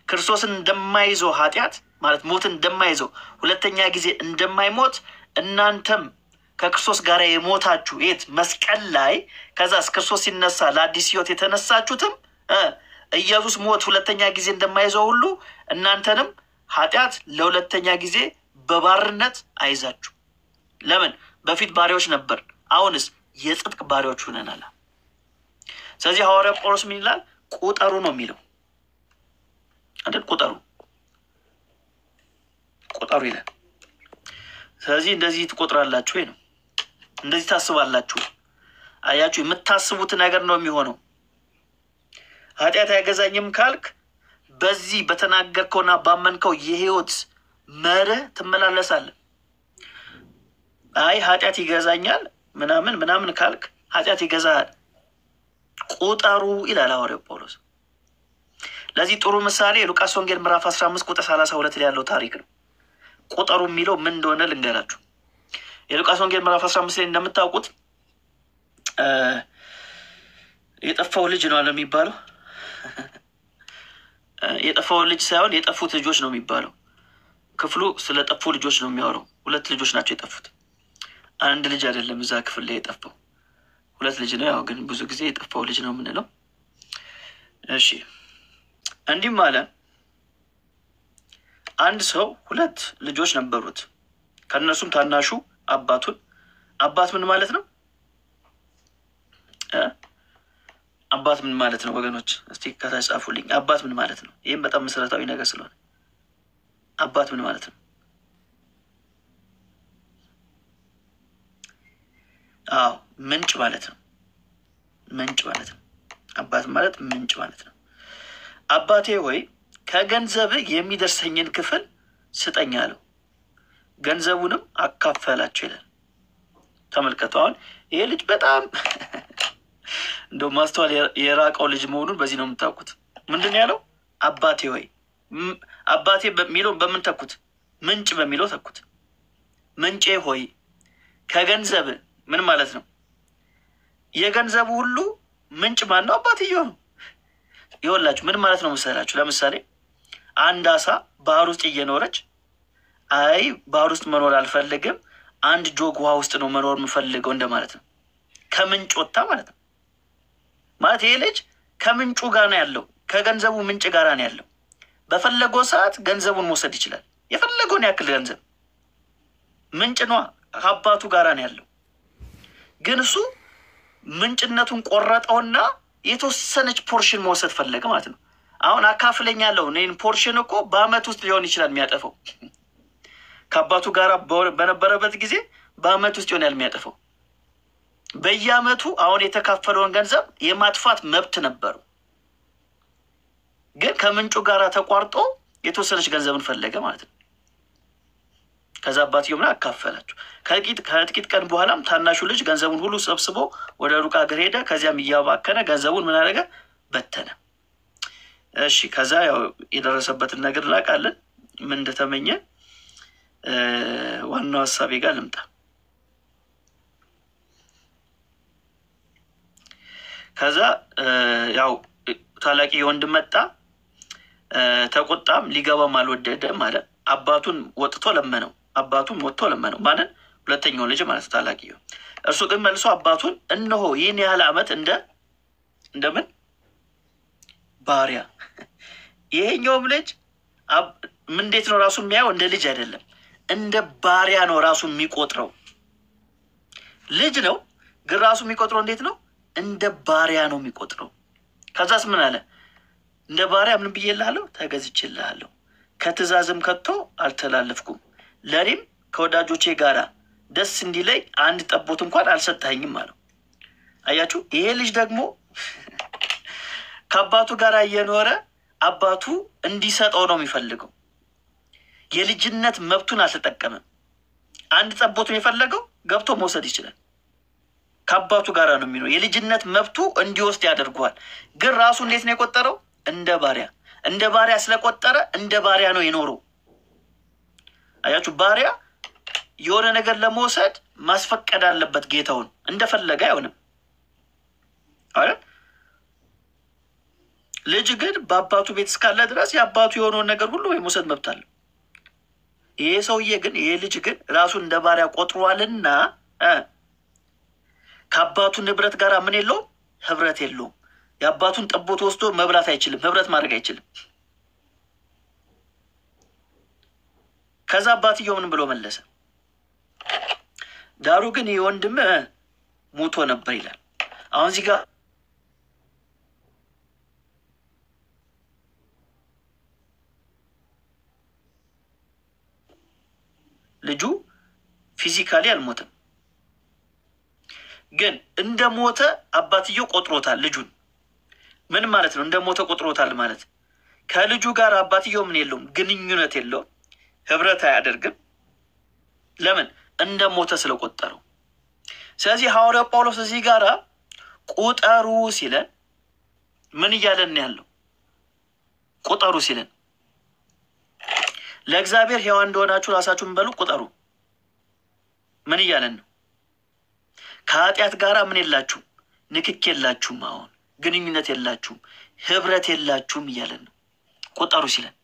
ክርስቶስን እንደማይዘው ኃጢአት ማለት ሞትን እንደማይዘው ሁለተኛ ጊዜ እንደማይሞት እናንተም ከክርስቶስ ጋር የሞታችሁ የት መስቀል ላይ ከዛ ክርስቶስ ሲነሳ ለአዲስ ሕይወት የተነሳችሁትም ኢየሱስ ሞት ሁለተኛ ጊዜ እንደማይዘው ሁሉ እናንተንም ኃጢአት ለሁለተኛ ጊዜ በባርነት አይዛችሁ። ለምን? በፊት ባሪያዎች ነበር፣ አሁንስ የጽድቅ ባሪያዎች ሆነናል። ስለዚህ ሐዋርያው ጳውሎስ ምን ይላል? ቁጠሩ ነው የሚለው አይደል? ቁጠሩ ይላል። ስለዚህ እንደዚህ ትቆጥራላችሁ ወይ ነው? እንደዚህ ታስባላችሁ? አያችሁ፣ የምታስቡት ነገር ነው የሚሆነው። ኃጢአት አይገዛኝም ካልክ በዚህ በተናገርከውና ባመንከው የህይወት መርህ ትመላለሳለህ። አይ ኃጢአት ይገዛኛል ምናምን ካልክ ኃጢአት ይገዛል። ቁጠሩ ይላል ሐዋርያው ጳውሎስ። ለዚህ ጥሩ ምሳሌ የሉቃስ ወንጌል ምዕራፍ 15 ቁጥር 32 ላይ ያለው ታሪክ ነው። ቁጠሩ የሚለው ምን እንደሆነ ልንገራችሁ። የሉቃስ ወንጌል ምዕራፍ 15 ላይ እንደምታውቁት የጠፋው ልጅ ነው አለ የሚባለው። የጠፋው ልጅ ሳይሆን የጠፉት ልጆች ነው የሚባለው። ክፍሉ ስለ ጠፉ ልጆች ነው የሚያወራው። 2 ልጆች ናቸው የጠፉት፣ አንድ ልጅ አይደለም። እዛ ክፍል ላይ የጠፋው 2 ልጅ ነው። ያው ግን ብዙ ጊዜ የጠፋው ልጅ ነው የምንለው። እሺ እንዲህም አለ፣ አንድ ሰው 2 ልጆች ነበሩት። ከእነሱም ታናሹ አባት ምን ማለት ነው? አባት ምን ማለት ነው ወገኖች? እስቲ ከታች ጻፉልኝ። አባት ምን ማለት ነው? ይህም በጣም መሰረታዊ ነገር ስለሆነ አባት ምን ማለት ነው? አዎ ምንጭ ማለት ነው። ምንጭ ማለት ነው። አባት ማለት ምንጭ ማለት ነው። አባቴ ሆይ ከገንዘብ የሚደርሰኝን ክፍል ስጠኝ አለው። ገንዘቡንም አካፈላቸው ይላል። ተመልከቱ። አሁን ይሄ ልጅ በጣም እንደው ማስተዋል የራቀው ልጅ መሆኑን በዚህ ነው የምታውቁት። ምንድን ያለው? አባቴ ሆይ። አባቴ በሚለው በምን ተኩት? ምንጭ በሚለው ተኩት። ምንጬ ሆይ ከገንዘብ ምን ማለት ነው? የገንዘቡ ሁሉ ምንጭ ማን ነው? አባትየው ነው። ይኸውላችሁ ምን ማለት ነው መሰላችሁ? ለምሳሌ አንድ አሳ ባህር ውስጥ እየኖረች አይ ባህር ውስጥ መኖር አልፈልግም፣ አንድ ጆግ ውሃ ውስጥ ነው መኖር የምፈልገው እንደማለት ነው። ከምንጭ ወጣ ማለት ነው። ማለት ይሄ ልጅ ከምንጩ ጋር ነው ያለው፣ ከገንዘቡ ምንጭ ጋር ነው ያለው። በፈለገው ሰዓት ገንዘቡን መውሰድ ይችላል። የፈለገውን ያክል ገንዘብ ምንጭ ነው፣ ከአባቱ ጋር ነው ያለው። ግን እሱ ምንጭነቱን ቆረጠውና የተወሰነች ፖርሽን መውሰድ ፈለገ ማለት ነው። አሁን አካፍለኛለሁ እኔን ፖርሽን እኮ በአመት ውስጥ ሊሆን ይችላል የሚያጠፈው። ከአባቱ ጋር በነበረበት ጊዜ በአመት ውስጥ ይሆናል የሚያጠፈው። በየአመቱ አሁን የተካፈለውን ገንዘብ የማጥፋት መብት ነበረው። ግን ከምንጩ ጋር ተቋርጦ የተወሰነች ገንዘብን ፈለገ ማለት ነው። ከዛ አባትየው ምን አካፈላቸው። ከጥቂት ቀን በኋላም ታናሹ ልጅ ገንዘቡን ሁሉ ሰብስቦ ወደ ሩቅ አገር ሄደ። ከዚያም እያባከነ ገንዘቡን ምን አደረገ? በተነ። እሺ ከዛ ያው የደረሰበትን ነገር እናውቃለን፣ ምን እንደተመኘ። ዋናው ሀሳቤ ጋር ልምጣ። ከዛ ያው ታላቂ ወንድም መጣ፣ ተቆጣም፣ ሊገባም አልወደደም ማለት አባቱን ወጥቶ ለመነው። አባቱን ወጥቶ ለመነው ማለት ሁለተኛው ልጅ ማለት ታላቂው። እርሱ ግን መልሶ አባቱን እነሆ ይህን ያህል ዓመት እንደምን ባሪያ። ይሄኛውም ልጅ እንዴት ነው ራሱን የሚያየው? እንደ ልጅ አይደለም፣ እንደ ባሪያ ነው ራሱን የሚቆጥረው። ልጅ ነው ግን ራሱ የሚቆጥረው እንዴት ነው? እንደ ባሪያ ነው የሚቆጥረው። ከዛስ ምን አለ? እንደ ባሪያ ምን ብዬልሃለሁ? ተገዝቼልሃለሁ። ከትእዛዝም ከቶ አልተላለፍኩም። ለእኔም ከወዳጆቼ ጋራ ደስ እንዲለኝ አንድ ጠቦት እንኳን አልሰጠኸኝም አለው። አያችሁ፣ ይሄ ልጅ ደግሞ ከአባቱ ጋር እየኖረ አባቱ እንዲሰጠው ነው የሚፈልገው። የልጅነት መብቱን አልተጠቀመም። አንድ ጠቦቱን የፈለገው ገብቶ መውሰድ ይችላል። ከአባቱ ጋር ነው የሚኖር። የልጅነት መብቱ እንዲወስድ ያደርገዋል። ግን ራሱ እንዴት ነው የቆጠረው? እንደ ባሪያ። እንደ ባሪያ ስለቆጠረ እንደ ባሪያ ነው የኖረው። አያችሁ፣ ባሪያ የሆነ ነገር ለመውሰድ ማስፈቀድ አለበት ጌታውን። እንደፈለገ አይሆንም አይደል? ልጅ ግን በአባቱ ቤት እስካለ ድረስ የአባቱ የሆነውን ነገር ሁሉ የመውሰድ መብት አለው። ይሄ ሰውዬ ግን ይሄ ልጅ ግን ራሱን እንደ ባሪያ ቆጥሯልና ከአባቱ ንብረት ጋር ምን የለውም? ህብረት የለውም። የአባቱን ጠቦት ወስዶ መብላት አይችልም፣ ህብረት ማድረግ አይችልም። ከዛ አባትየው ምን ብሎ መለሰ? ዳሩ ግን ይህ ወንድም ሞቶ ነበር ይላል። አሁን እዚህ ጋር ልጁ ፊዚካሊ አልሞተም፣ ግን እንደ ሞተ አባትየው ቆጥሮታል ልጁን። ምን ማለት ነው? እንደ ሞተ ቆጥሮታል ማለት ከልጁ ጋር አባትየው ምን የለውም? ግንኙነት የለውም፣ ህብረት አያደርግም። ለምን? እንደ ሞተ ስለቆጠረው። ስለዚህ ሐዋርያው ጳውሎስ እዚህ ጋር ቁጠሩ ሲለን ምን እያለን ያለው? ቁጠሩ ሲለን ለእግዚአብሔር ሕያዋን እንደሆናችሁ ራሳችሁን በሉ ቁጠሩ። ምን እያለን ነው? ከኃጢአት ጋር ምን የላችሁም? ንክክ የላችሁም። አሁን ግንኙነት የላችሁም፣ ህብረት የላችሁም እያለን ነው። ቁጠሩ ሲለን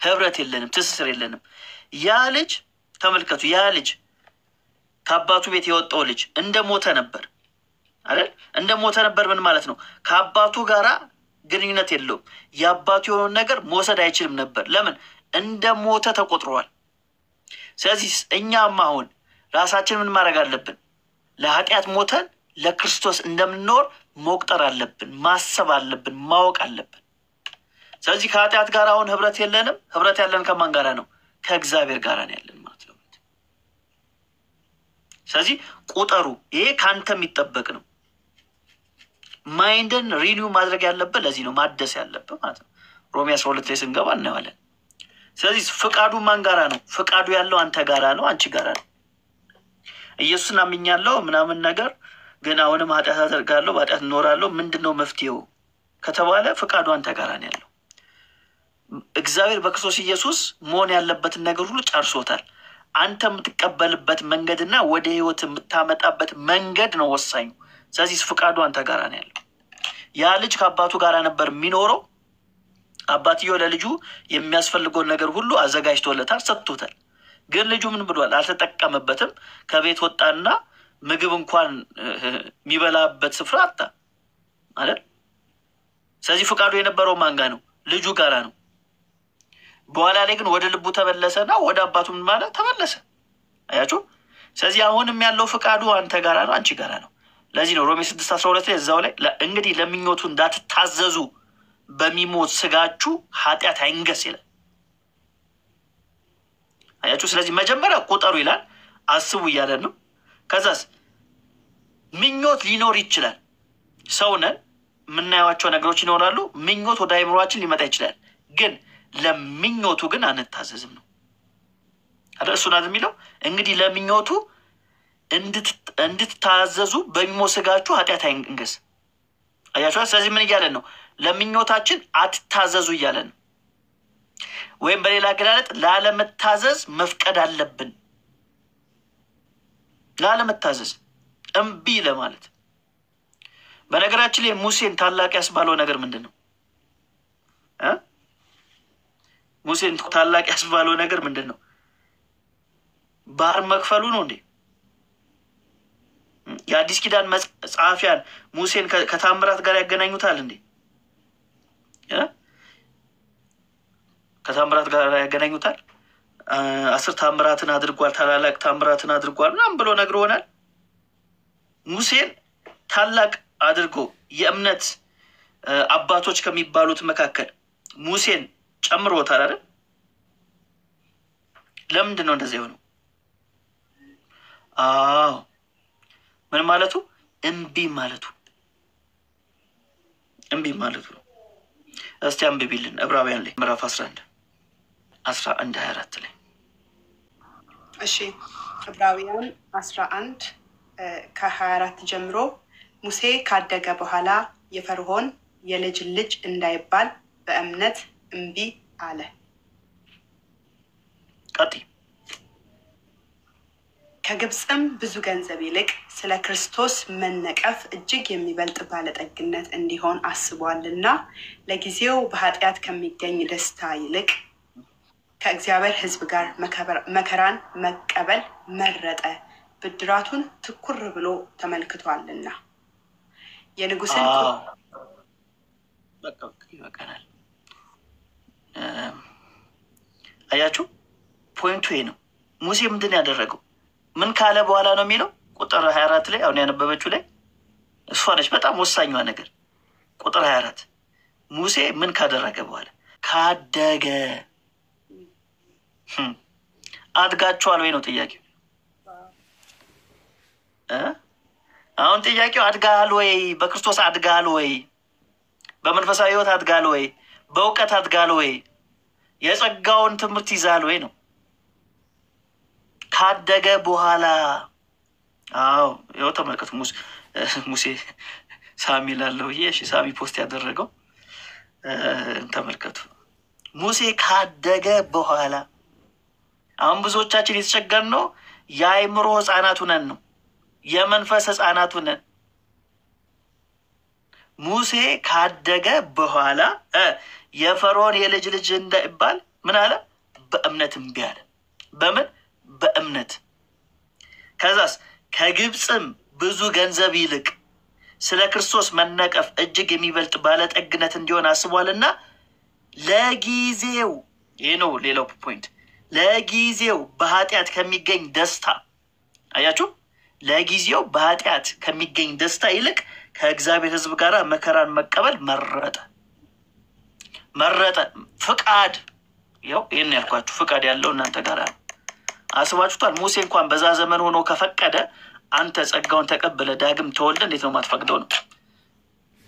ህብረት የለንም፣ ትስስር የለንም። ያ ልጅ ተመልከቱ፣ ያ ልጅ ከአባቱ ቤት የወጣው ልጅ እንደ ሞተ ነበር አይደል? እንደ ሞተ ነበር። ምን ማለት ነው? ከአባቱ ጋራ ግንኙነት የለውም። የአባቱ የሆነውን ነገር መውሰድ አይችልም ነበር። ለምን? እንደ ሞተ ተቆጥሯል። ስለዚህ እኛም አሁን ራሳችን ምን ማድረግ አለብን? ለኃጢአት ሞተን ለክርስቶስ እንደምንኖር መቁጠር አለብን፣ ማሰብ አለብን፣ ማወቅ አለብን። ስለዚህ ከኃጢአት ጋር አሁን ህብረት የለንም። ህብረት ያለን ከማን ጋራ ነው? ከእግዚአብሔር ጋር ነው ያለን ማለት ነው። ስለዚህ ቁጠሩ። ይሄ ከአንተ የሚጠበቅ ነው። ማይንድን ሪኒው ማድረግ ያለብን ለዚህ ነው፣ ማደስ ያለብን ማለት ነው። ሮሜ 12 ላይ ስንገባ እናየዋለን። ስለዚህ ፍቃዱ ማን ጋራ ነው? ፍቃዱ ያለው አንተ ጋራ ነው፣ አንቺ ጋራ ነው። ኢየሱስን አምኛለሁ ምናምን ነገር ግን አሁንም ኃጢአት አደርጋለሁ፣ በኃጢአት እኖራለሁ። ምንድን ነው መፍትሄው ከተባለ ፍቃዱ አንተ ጋራ ነው ያለው። እግዚአብሔር በክርስቶስ ኢየሱስ መሆን ያለበትን ነገር ሁሉ ጨርሶታል። አንተ የምትቀበልበት መንገድና ወደ ህይወት የምታመጣበት መንገድ ነው ወሳኙ። ስለዚህ ፍቃዱ አንተ ጋራ ነው ያለው። ያ ልጅ ከአባቱ ጋራ ነበር የሚኖረው። አባትየው ለልጁ የሚያስፈልገውን ነገር ሁሉ አዘጋጅቶለታል፣ ሰጥቶታል። ግን ልጁ ምን ብሏል? አልተጠቀመበትም። ከቤት ወጣና ምግብ እንኳን የሚበላበት ስፍራ አጣ አይደል? ስለዚህ ፍቃዱ የነበረው ማን ጋር ነው? ልጁ ጋራ ነው። በኋላ ላይ ግን ወደ ልቡ ተመለሰና ወደ አባቱ ምን ማለት ተመለሰ። አያችሁ? ስለዚህ አሁንም ያለው ፍቃዱ አንተ ጋራ ነው፣ አንቺ ጋራ ነው። ለዚህ ነው ሮሜ 6:12 ላይ እዛው ላይ እንግዲህ ለምኞቱ እንዳትታዘዙ በሚሞት ስጋችሁ ኃጢአት አይንገስ ይላል። አያችሁ። ስለዚህ መጀመሪያ ቁጠሩ ይላል፣ አስቡ እያለን ነው። ከዛስ ምኞት ሊኖር ይችላል። ሰው ነን፣ የምናየዋቸው ነገሮች ይኖራሉ። ምኞት ወደ አይምሯችን ሊመጣ ይችላል። ግን ለምኞቱ ግን አንታዘዝም ነው አይደል? እሱ ናት የሚለው እንግዲህ ለምኞቱ እንድትታዘዙ በሚሞት ስጋችሁ ኃጢአት አይንገስ። አያችኋል። ስለዚህ ምን እያለን ነው? ለምኞታችን አትታዘዙ እያለን ነው። ወይም በሌላ አገላለጥ ላለመታዘዝ መፍቀድ አለብን። ላለመታዘዝ እምቢ ለማለት። በነገራችን ላይ ሙሴን ታላቅ ያስባለው ነገር ምንድን ነው? ሙሴን ታላቅ ያስባለው ነገር ምንድን ነው? ባህር መክፈሉ ነው እንዴ? የአዲስ ኪዳን ጸሐፊያን ሙሴን ከታምራት ጋር ያገናኙታል እንዴ? ከታምራት ጋር ያገናኙታል። 10 ታምራትን አድርጓል፣ ታላላቅ ታምራትን አድርጓል ምናምን ብሎ ነግሮናል። ሙሴን ታላቅ አድርጎ የእምነት አባቶች ከሚባሉት መካከል ሙሴን ጨምሮታል አይደል? ለምንድን ነው እንደዚህ የሆነው? አዎ ምን ማለቱ? እምቢ ማለቱ ነው። እስቲ አንብቢልን ዕብራውያን ላይ ምዕራፍ 11:24 ላይ። እሺ ዕብራውያን 11 ከ24 ጀምሮ ሙሴ ካደገ በኋላ የፈርዖን የልጅ ልጅ እንዳይባል በእምነት እምቢ አለ። ቀጥይ። ከግብፅም ብዙ ገንዘብ ይልቅ ስለ ክርስቶስ መነቀፍ እጅግ የሚበልጥ ባለጠግነት እንዲሆን አስቧልና ለጊዜው በኃጢአት ከሚገኝ ደስታ ይልቅ ከእግዚአብሔር ሕዝብ ጋር መከራን መቀበል መረጠ፣ ብድራቱን ትኩር ብሎ ተመልክቷልና። የንጉሥን ይበቃናል። አያችሁ፣ ፖይንቱ ይሄ ነው። ሙሴ ምንድን ያደረገው? ምን ካለ በኋላ ነው የሚለው? ቁጥር 24 ላይ አሁን ያነበበችው ላይ እሷ ነች በጣም ወሳኟ ነገር። ቁጥር 24 ሙሴ ምን ካደረገ በኋላ? ካደገ። አድጋችኋል ወይ ነው ጥያቄው። አሁን ጥያቄው አድጋል ወይ? በክርስቶስ አድጋል ወይ? በመንፈሳዊ ሕይወት አድጋል ወይ? በእውቀት አድጋል ወይ? የጸጋውን ትምህርት ይዛል ወይ ነው። ካደገ በኋላ አዎ፣ ይኸው ተመልከቱ። ሙሴ ሳሚ ላለው ሳሚ ፖስት ያደረገው ተመልከቱ። ሙሴ ካደገ በኋላ። አሁን ብዙዎቻችን የተቸገርን ነው። የአእምሮ ህፃናት ሁነን ነው፣ የመንፈስ ህፃናት ሁነን። ሙሴ ካደገ በኋላ የፈርዖን የልጅ ልጅ እንዳይባል ምን አለ? በእምነት እምቢ አለ። በምን? በእምነት። ከዛስ ከግብፅም ብዙ ገንዘብ ይልቅ ስለ ክርስቶስ መነቀፍ እጅግ የሚበልጥ ባለጠግነት እንዲሆን አስቧልና ለጊዜው፣ ይህ ነው ሌላው ፖይንት፣ ለጊዜው በኃጢአት ከሚገኝ ደስታ። አያችሁ፣ ለጊዜው በኃጢአት ከሚገኝ ደስታ ይልቅ ከእግዚአብሔር ሕዝብ ጋር መከራን መቀበል መረጠ። ፍቃድ፣ ያው ይህን ያልኳችሁ ፍቃድ ያለው እናንተ ጋር ነው። አስባችሁታል? ሙሴ እንኳን በዛ ዘመን ሆኖ ከፈቀደ አንተ ጸጋውን ተቀብለ ዳግም ተወልደ እንዴት ነው የማትፈቅደው ነው?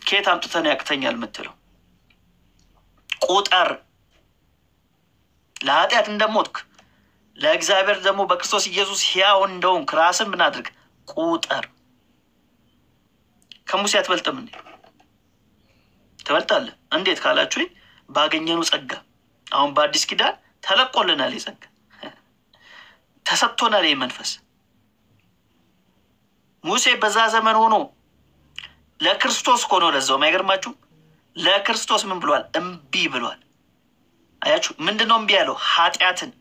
ከየት አምጥተን ያቅተኛል የምትለው? ቁጠር፣ ለኃጢአት እንደሞትክ ለእግዚአብሔር ደግሞ በክርስቶስ ኢየሱስ ሕያው እንደሆንክ ራስን ምን አድርግ? ቁጠር። ከሙሴ አትበልጥም እንዴ? ትበልጣለህ። እንዴት ካላችሁ ባገኘኑ ጸጋ። አሁን በአዲስ ኪዳን ተለቆልናል፣ የጸጋ ተሰጥቶናል፣ መንፈስ። ሙሴ በዛ ዘመን ሆኖ ለክርስቶስ ሆኖ ለዛውም አይገርማችሁ? ለክርስቶስ ምን ብሏል? እምቢ ብሏል። አያችሁ፣ ምንድነው እምቢ ያለው? ኃጢአትን።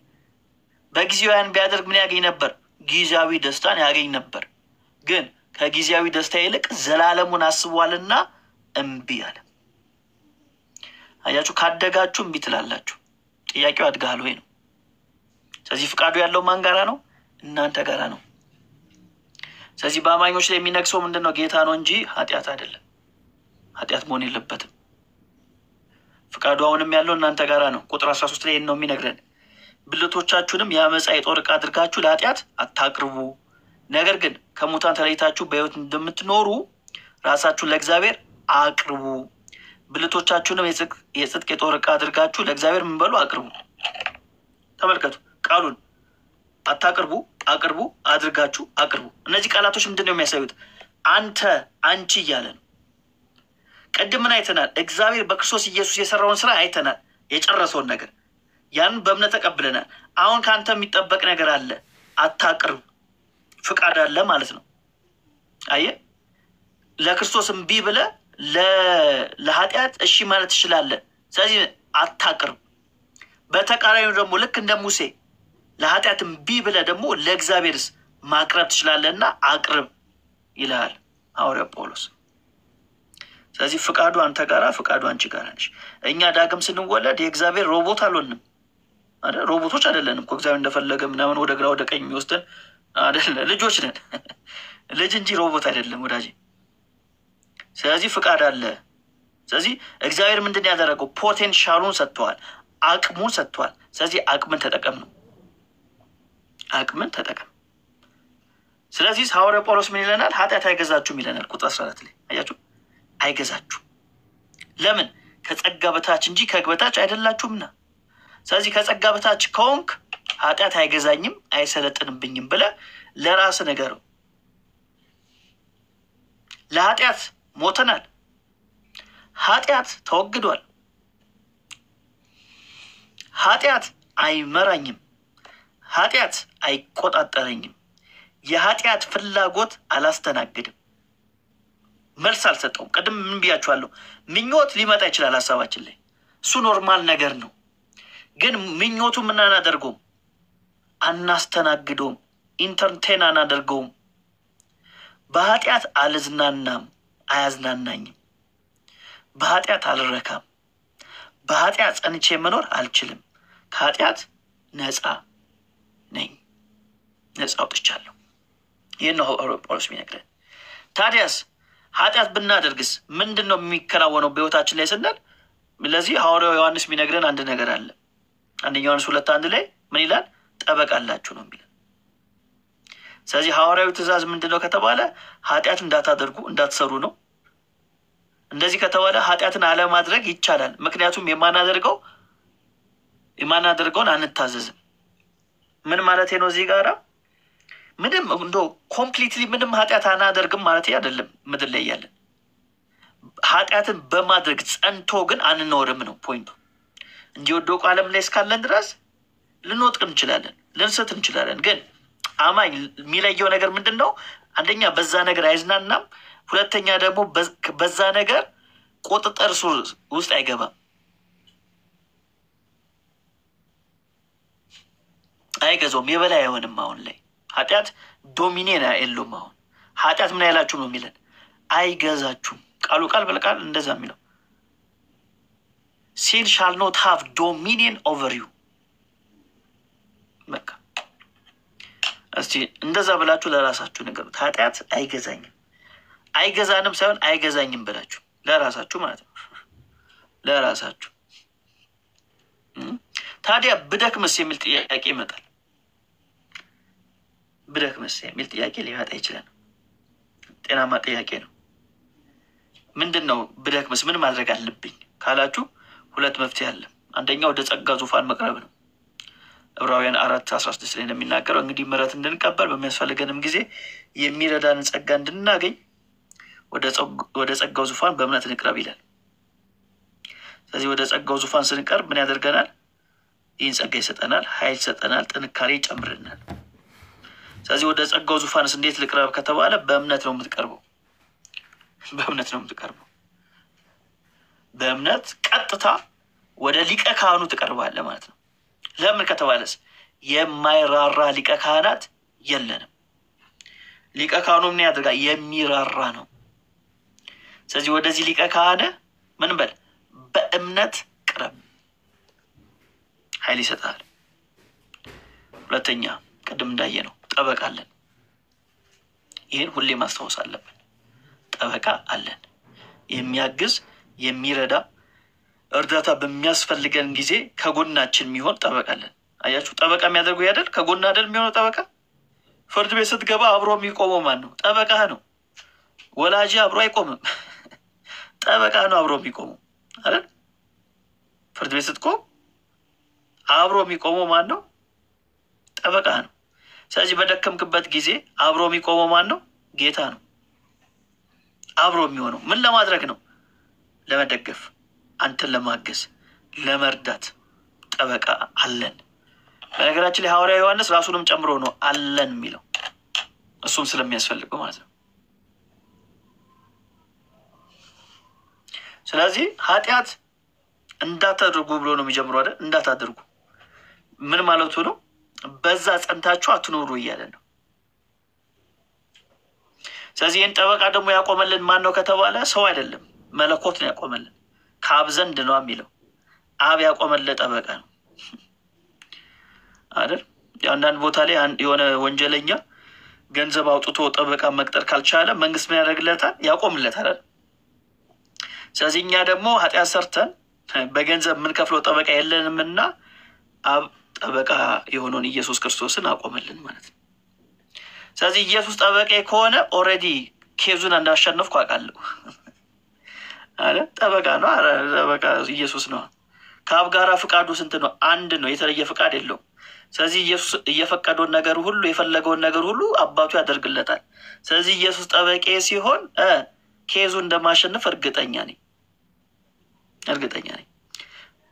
በጊዜው ያን ቢያደርግ ምን ያገኝ ነበር? ጊዜያዊ ደስታን ያገኝ ነበር። ግን ከጊዜያዊ ደስታ ይልቅ ዘላለሙን አስቧልና እምቢ አለ። አያችሁ፣ ካደጋችሁ እምቢ ትላላችሁ። ጥያቄው አድጋል ወይ ነው። ስለዚህ ፍቃዱ ያለው ማን ጋራ ነው? እናንተ ጋራ ነው። ስለዚህ በአማኞች ላይ የሚነግሰው ምንድን ነው? ጌታ ነው እንጂ ኃጢአት አይደለም። ኃጢአት መሆን የለበትም። ፍቃዱ አሁንም ያለው እናንተ ጋራ ነው። ቁጥር 13 ላይ ነው የሚነግረን። ብልቶቻችሁንም የአመፃ የጦር ዕቃ አድርጋችሁ ለኃጢአት አታቅርቡ፣ ነገር ግን ከሙታን ተለይታችሁ በሕይወት እንደምትኖሩ ራሳችሁን ለእግዚአብሔር አቅርቡ። ብልቶቻችሁንም የጽድቅ የጦር ዕቃ አድርጋችሁ ለእግዚአብሔር ምን በሉ? አቅርቡ። ተመልከቱ ቃሉን አታቅርቡ፣ አቅርቡ፣ አድርጋችሁ አቅርቡ። እነዚህ ቃላቶች ምንድን ነው የሚያሳዩት? አንተ፣ አንቺ እያለ ነው። ቅድም ምን አይተናል? እግዚአብሔር በክርስቶስ ኢየሱስ የሰራውን ስራ አይተናል፣ የጨረሰውን ነገር ያንን በእምነት ተቀብለናል። አሁን ከአንተ የሚጠበቅ ነገር አለ። አታቅርብ፣ ፍቃድ አለ ማለት ነው። አየህ፣ ለክርስቶስ እምቢ ብለህ ለኃጢአት እሺ ማለት ትችላለህ። ስለዚህ አታቅርብ። በተቃራኒው ደግሞ ልክ እንደ ሙሴ ለኃጢአት እምቢ ብለህ ደግሞ ለእግዚአብሔርስ ማቅረብ ትችላለህና አቅርብ ይልሃል ሐዋርያው ጳውሎስ። ስለዚህ ፍቃዱ አንተ ጋራ፣ ፍቃዱ አንቺ ጋራ ነሽ። እኛ ዳግም ስንወለድ የእግዚአብሔር ሮቦት አልሆንም አይደል? ሮቦቶች አይደለንም እኮ እግዚአብሔር እንደፈለገ ምናምን ወደ ግራ ወደ ቀኝ የሚወስደን አይደለ? ልጆች ነን ልጅ እንጂ ሮቦት አይደለም ወዳጅ። ስለዚህ ፍቃድ አለ። ስለዚህ እግዚአብሔር ምንድን ያደረገው? ፖቴንሻሉን ሰጥተዋል፣ አቅሙን ሰጥተዋል። ስለዚህ አቅምን ተጠቀም ነው፣ አቅምን ተጠቀም። ስለዚህ ሐዋርያው ጳውሎስ ምን ይለናል? ኃጢአት አይገዛችሁም ይለናል። ቁጥር 14 ላይ አያችሁ፣ አይገዛችሁም። ለምን? ከጸጋ በታች እንጂ ከሕግ በታች አይደላችሁምና። ስለዚህ ከጸጋ በታች ከሆንክ ኃጢአት አይገዛኝም አይሰለጥንብኝም ብለህ ለራስ ነገረው። ለኃጢአት ሞተናል፣ ኃጢአት ተወግዷል፣ ኃጢአት አይመራኝም፣ ኃጢአት አይቆጣጠረኝም፣ የኃጢአት ፍላጎት አላስተናግድም። መልስ አልሰጠውም። ቅድም ምን ብያችኋለሁ? ምኞት ሊመጣ ይችላል ሀሳባችን ላይ፣ እሱ ኖርማል ነገር ነው። ግን ምኞቱ ምን አናደርገውም? አናስተናግደውም፣ ኢንተርቴን አናደርገውም። በኃጢአት አልዝናናም፣ አያዝናናኝም። በኃጢአት አልረካም፣ በኃጢአት ጸንቼ መኖር አልችልም። ከኃጢአት ነፃ ነኝ፣ ነፃ አውጥቻለሁ። ይህን ነው ጳውሎስ የሚነግረን። ታዲያስ ኃጢአት ብናደርግስ ምንድን ነው የሚከናወነው በሕይወታችን ላይ ስንል፣ ለዚህ ሐዋርያው ዮሐንስ የሚነግረን አንድ ነገር አለ። አንደኛ ዮሐንስ 2:1 ላይ ምን ይላል? ጠበቃ አላችሁ ነው የሚለን። ስለዚህ ሐዋርያዊ ትእዛዝ ምንድን ነው ከተባለ ኃጢአት እንዳታደርጉ እንዳትሰሩ ነው። እንደዚህ ከተባለ ኃጢአትን አለማድረግ ይቻላል። ምክንያቱም የማናደርገውን አንታዘዝም። ምን ማለት ነው? እዚህ ጋራ ምንም እንዶ ኮምፕሊትሊ ምንም ኃጢአት አናደርግም ማለት አይደለም። ምድር ላይ ያለን ኃጢአትን በማድረግ ጸንቶ ግን አንኖርም ነው ፖይንቱ። እንዲወደቁ ዓለም ላይ እስካለን ድረስ ልንወጥቅ እንችላለን፣ ልንስት እንችላለን። ግን አማኝ የሚለየው ነገር ምንድን ነው? አንደኛ በዛ ነገር አይዝናናም። ሁለተኛ ደግሞ በዛ ነገር ቁጥጥር ውስጥ አይገባም፣ አይገዛውም፣ የበላይ አይሆንም። አሁን ላይ ኃጢአት ዶሚኔን የለውም። አሁን ኃጢአት ምን ያላችሁ ነው የሚለን? አይገዛችሁም። ቃሉ ቃል በቃል እንደዛ የሚለው sin shall not have dominion over you። በቃ እስቲ እንደዛ ብላችሁ ለራሳችሁ ንገሩት። ኃጢአት አይገዛኝም፣ አይገዛንም ሳይሆን አይገዛኝም ብላችሁ ለራሳችሁ ማለት ነው፣ ለራሳችሁ። ታዲያ ብደክምስ የሚል ጥያቄ ይመጣል። ብደክምስ የሚል ጥያቄ ሊመጣ ይችላል። ጤናማ ጥያቄ ነው። ምንድን ነው ብደክምስ ምን ማድረግ አለብኝ ካላችሁ ሁለት መፍትሄ አለ። አንደኛው ወደ ጸጋ ዙፋን መቅረብ ነው። ዕብራውያን 4:16 ላይ እንደሚናገረው እንግዲህ ምሕረት እንድንቀበል በሚያስፈልገንም ጊዜ የሚረዳን ጸጋ እንድናገኝ ወደ ጸጋው ዙፋን በእምነት እንቅረብ ይላል። ስለዚህ ወደ ጸጋው ዙፋን ስንቀርብ ምን ያደርገናል? ይህን ጸጋ ይሰጠናል፣ ኃይል ይሰጠናል፣ ጥንካሬ ይጨምርናል። ስለዚህ ወደ ጸጋው ዙፋንስ እንዴት ልቅረብ ከተባለ በእምነት ነው የምትቀርበው። በእምነት ነው የምትቀርበው። በእምነት ቀጥታ ወደ ሊቀ ካህኑ ትቀርባለህ ማለት ነው። ለምን ከተባለስ የማይራራ ሊቀ ካህናት የለንም። ሊቀ ካህኑ ምን ያደርጋል? የሚራራ ነው። ስለዚህ ወደዚህ ሊቀ ካህን ምን በል? በእምነት ቅረብ፣ ኃይል ይሰጣል። ሁለተኛ ቅድም እንዳየ ነው ጠበቃ አለን። ይህን ሁሌ ማስታወስ አለብን። ጠበቃ አለን፣ የሚያግዝ የሚረዳ እርዳታ በሚያስፈልገን ጊዜ ከጎናችን የሚሆን ጠበቃ አለን። አያችሁ፣ ጠበቃ የሚያደርጉ ያደል ከጎና አይደል የሚሆነው ጠበቃ። ፍርድ ቤት ስትገባ አብሮ የሚቆመው ማን ነው? ጠበቃ ነው። ወላጅ አብሮ አይቆምም። ጠበቃ ነው አብሮ የሚቆመው አይደል? ፍርድ ቤት ስትቆም አብሮ የሚቆመው ማን ነው? ጠበቃ ነው። ስለዚህ በደከምክበት ጊዜ አብሮ የሚቆመው ማን ነው? ጌታ ነው። አብሮ የሚሆነው ምን ለማድረግ ነው? ለመደገፍ፣ አንተን ለማገዝ፣ ለመርዳት ጠበቃ አለን። በነገራችን ላይ ሐዋርያ ዮሐንስ ራሱንም ጨምሮ ነው አለን የሚለው፣ እሱም ስለሚያስፈልገው ማለት ነው። ስለዚህ ኃጢአት እንዳታደርጉ ብሎ ነው የሚጀምረው አይደል? እንዳታደርጉ ምን ማለቱ ነው? በዛ ጸንታችሁ አትኖሩ እያለ ነው። ስለዚህ ይህን ጠበቃ ደግሞ ያቆመልን ማን ነው ከተባለ ሰው አይደለም፣ መለኮት ነው ያቆመልን። ከአብ ዘንድ ነው የሚለው። አብ ያቆመልን ጠበቃ ነው አይደል? አንዳንድ ቦታ ላይ የሆነ ወንጀለኛ ገንዘብ አውጥቶ ጠበቃ መቅጠር ካልቻለ መንግስት ምን ያደርግለታል? ያቆምለታል አይደል? ስለዚህ እኛ ደግሞ ኃጢአት ሰርተን በገንዘብ የምንከፍለው ጠበቃ የለንም እና አብ ጠበቃ የሆነውን ኢየሱስ ክርስቶስን አቆመልን ማለት ነው። ስለዚህ ኢየሱስ ጠበቃ ከሆነ ኦልሬዲ ኬዙን እንዳሸነፍኩ አውቃለሁ አለ። ጠበቃ ነው፣ ጠበቃ ኢየሱስ ነው። ከአብ ጋራ ፍቃዱ ስንት ነው? አንድ ነው፣ የተለየ ፍቃድ የለውም። ስለዚህ ኢየሱስ እየፈቀደውን ነገር ሁሉ የፈለገውን ነገር ሁሉ አባቱ ያደርግለታል። ስለዚህ ኢየሱስ ጠበቄ ሲሆን ኬዙ እንደማሸነፍ እርግጠኛ ነኝ።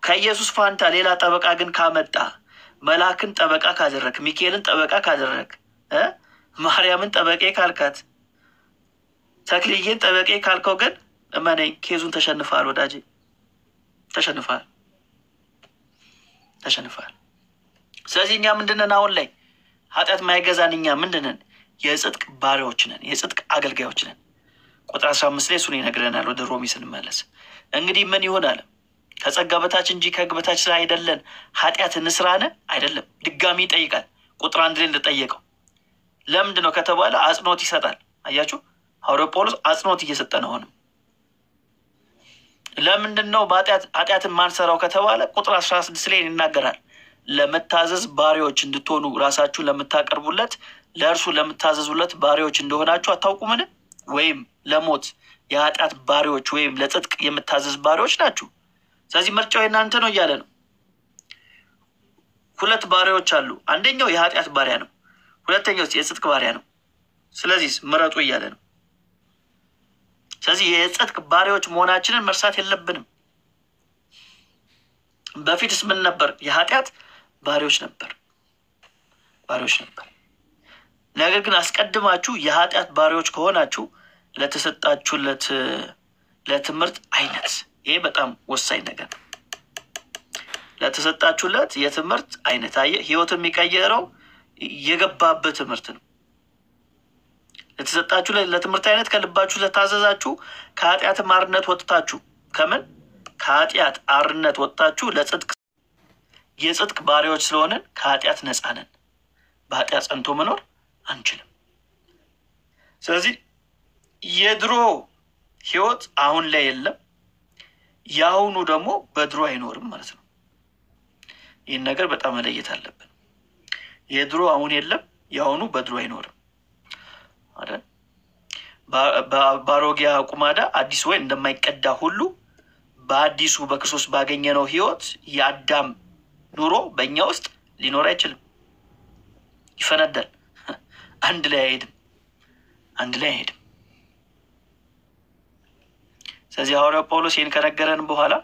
ከኢየሱስ ፋንታ ሌላ ጠበቃ ግን ካመጣ፣ መልአክን ጠበቃ ካደረግ፣ ሚካኤልን ጠበቃ ካደረግ፣ ማርያምን ጠበቄ ካልካት፣ ተክልዬን ጠበቄ ካልከው ግን እመነኝ ኬዙን ተሸንፈሃል ወዳጄ፣ ተሸንፈሃል። ስለዚህ እኛ ምንድነን? አሁን ላይ ኃጢአት ማይገዛን እኛ ምንድነን? የጽድቅ ባሪያዎች ነን፣ የጽድቅ አገልጋዮች ነን። ቁጥር 15 ላይ እሱን ይነግረናል። ወደ ሮሚ ስንመለስ እንግዲህ ምን ይሆናል? ከጸጋ በታች እንጂ ከሕግ በታች ስራ አይደለን። ኃጢአት እንስራነ አይደለም። ድጋሚ ይጠይቃል። ቁጥር 1 ላይ እንደጠየቀው ለምንድን ነው ከተባለ አጽንኦት ይሰጣል። አያችሁ፣ ሐዋርያው ጳውሎስ አጽንኦት እየሰጠ ነው። ሆነ ለምንድን ነው ኃጢአትን ማንሰራው ከተባለ ቁጥር 16 ላይ ይናገራል። ለመታዘዝ ባሪያዎች እንድትሆኑ ራሳችሁን ለምታቀርቡለት ለእርሱ ለምታዘዙለት ባሪያዎች እንደሆናችሁ አታውቁምን? ወይም ለሞት የኃጢአት ባሪያዎች ወይም ለጽድቅ የምታዘዝ ባሪያዎች ናችሁ። ስለዚህ ምርጫው የእናንተ ነው እያለ ነው። ሁለት ባሪያዎች አሉ። አንደኛው የኃጢአት ባሪያ ነው፣ ሁለተኛው የጽድቅ ባሪያ ነው። ስለዚህ ምረጡ እያለ ነው። ስለዚህ የጽድቅ ባሪያዎች መሆናችንን መርሳት የለብንም። በፊትስ ምን ነበር? የኃጢአት ባሪያዎች ነበር። ነገር ግን አስቀድማችሁ የኃጢአት ባሪያዎች ከሆናችሁ ለተሰጣችሁለት ለትምህርት አይነት፣ ይሄ በጣም ወሳኝ ነገር ነው። ለተሰጣችሁለት የትምህርት አይነት፣ አየህ፣ ህይወት የሚቀየረው የገባበት ትምህርት ነው። ለተሰጣችሁ ለትምህርት አይነት ከልባችሁ ለታዘዛችሁ ከኃጢአት አርነት ወጥታችሁ ከኃጢአት አርነት ወጥታችሁ ለጽድቅ የጽድቅ ባሪያዎች ስለሆነን ከኃጢአት ነፃ ነን። በኃጢአት ጸንቶ መኖር አንችልም። ስለዚህ የድሮ ህይወት አሁን ላይ የለም፣ የአሁኑ ደግሞ በድሮ አይኖርም ማለት ነው። ይህን ነገር በጣም መለየት አለብን። የድሮ አሁን የለም፣ የአሁኑ በድሮ አይኖርም አይደል? በአሮጌ አቁማዳ አዲስ ወይን እንደማይቀዳ ሁሉ በአዲሱ በክርስቶስ ባገኘነው ህይወት የአዳም ኑሮ በእኛ ውስጥ ሊኖር አይችልም። ይፈነዳል። አንድ ላይ አይሄድም። ስለዚህ ሐዋርያው ጳውሎስ ይህን ከነገረን በኋላ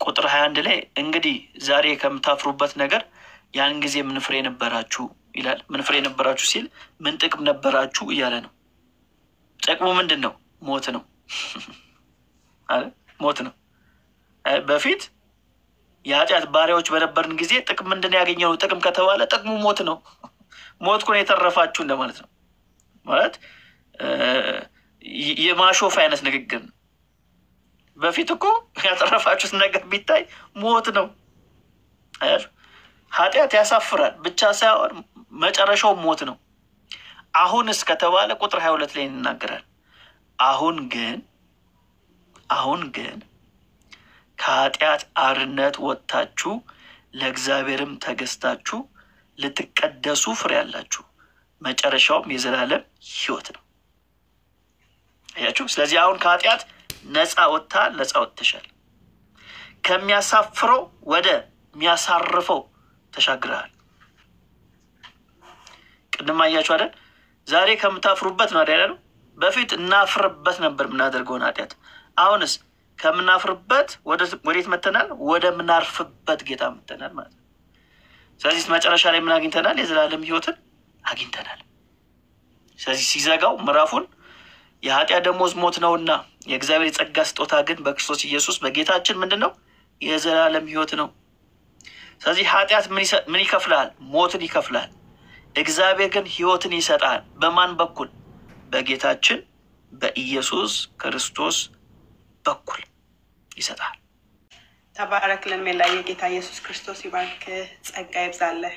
ቁጥር 21 ላይ እንግዲህ ዛሬ ከምታፍሩበት ነገር ያን ጊዜ ምን ፍሬ ነበራችሁ ይላል። ምን ፍሬ ነበራችሁ ሲል ምን ጥቅም ነበራችሁ እያለ ነው። ጥቅሙ ምንድን ነው? ሞት ነው። ሞት ነው። በፊት የኃጢአት ባሪያዎች በነበርን ጊዜ ጥቅም ምንድን ያገኘነው? ጥቅም ከተባለ ጥቅሙ ሞት ነው። ሞት እኮ ነው የተረፋችሁ እንደማለት ነው። ማለት የማሾፍ አይነት ንግግር ነው። በፊት እኮ ያተረፋችሁት ነገር ቢታይ ሞት ነው። ኃጢአት ያሳፍራል ብቻ ሳይሆን መጨረሻው ሞት ነው። አሁንስ ከተባለ ቁጥር 22 ላይ ይናገራል። አሁን ግን ከኃጢአት አርነት ወጥታችሁ ለእግዚአብሔርም ተገዝታችሁ ልትቀደሱ ፍሬ ያላችሁ መጨረሻውም የዘላለም ሕይወት ነው። አያችሁ። ስለዚህ አሁን ከኃጢአት ነፃ ወጥተሻል። ከሚያሳፍረው ወደ የሚያሳርፈው ተሻግረሃል። ቅድም አያችሁ አይደል? ዛሬ ከምታፍሩበት ነው አይደል? በፊት እናፍርበት ነበር የምናደርገውን ኃጢአት። አሁንስ ከምናፍርበት ወዴት መተናል? ወደ ምናርፍበት ጌታ መተናል ማለት ነው። ስለዚህ መጨረሻ ላይ ምን አግኝተናል? የዘላለም ሕይወትን አግኝተናል። ስለዚህ ሲዘጋው ምዕራፉን የኃጢአት ደሞዝ ሞት ነውና የእግዚአብሔር የጸጋ ስጦታ ግን በክርስቶስ ኢየሱስ በጌታችን ምንድን ነው? የዘላለም ሕይወት ነው። ስለዚህ ኃጢአት ምን ይከፍላል? ሞትን ይከፍላል። እግዚአብሔር ግን ሕይወትን ይሰጣል። በማን በኩል? በጌታችን በኢየሱስ ክርስቶስ በኩል ይሰጣል። ተባረክልን። ሜላ የጌታ ኢየሱስ ክርስቶስ ይባርክ። ጸጋ ይብዛልህ።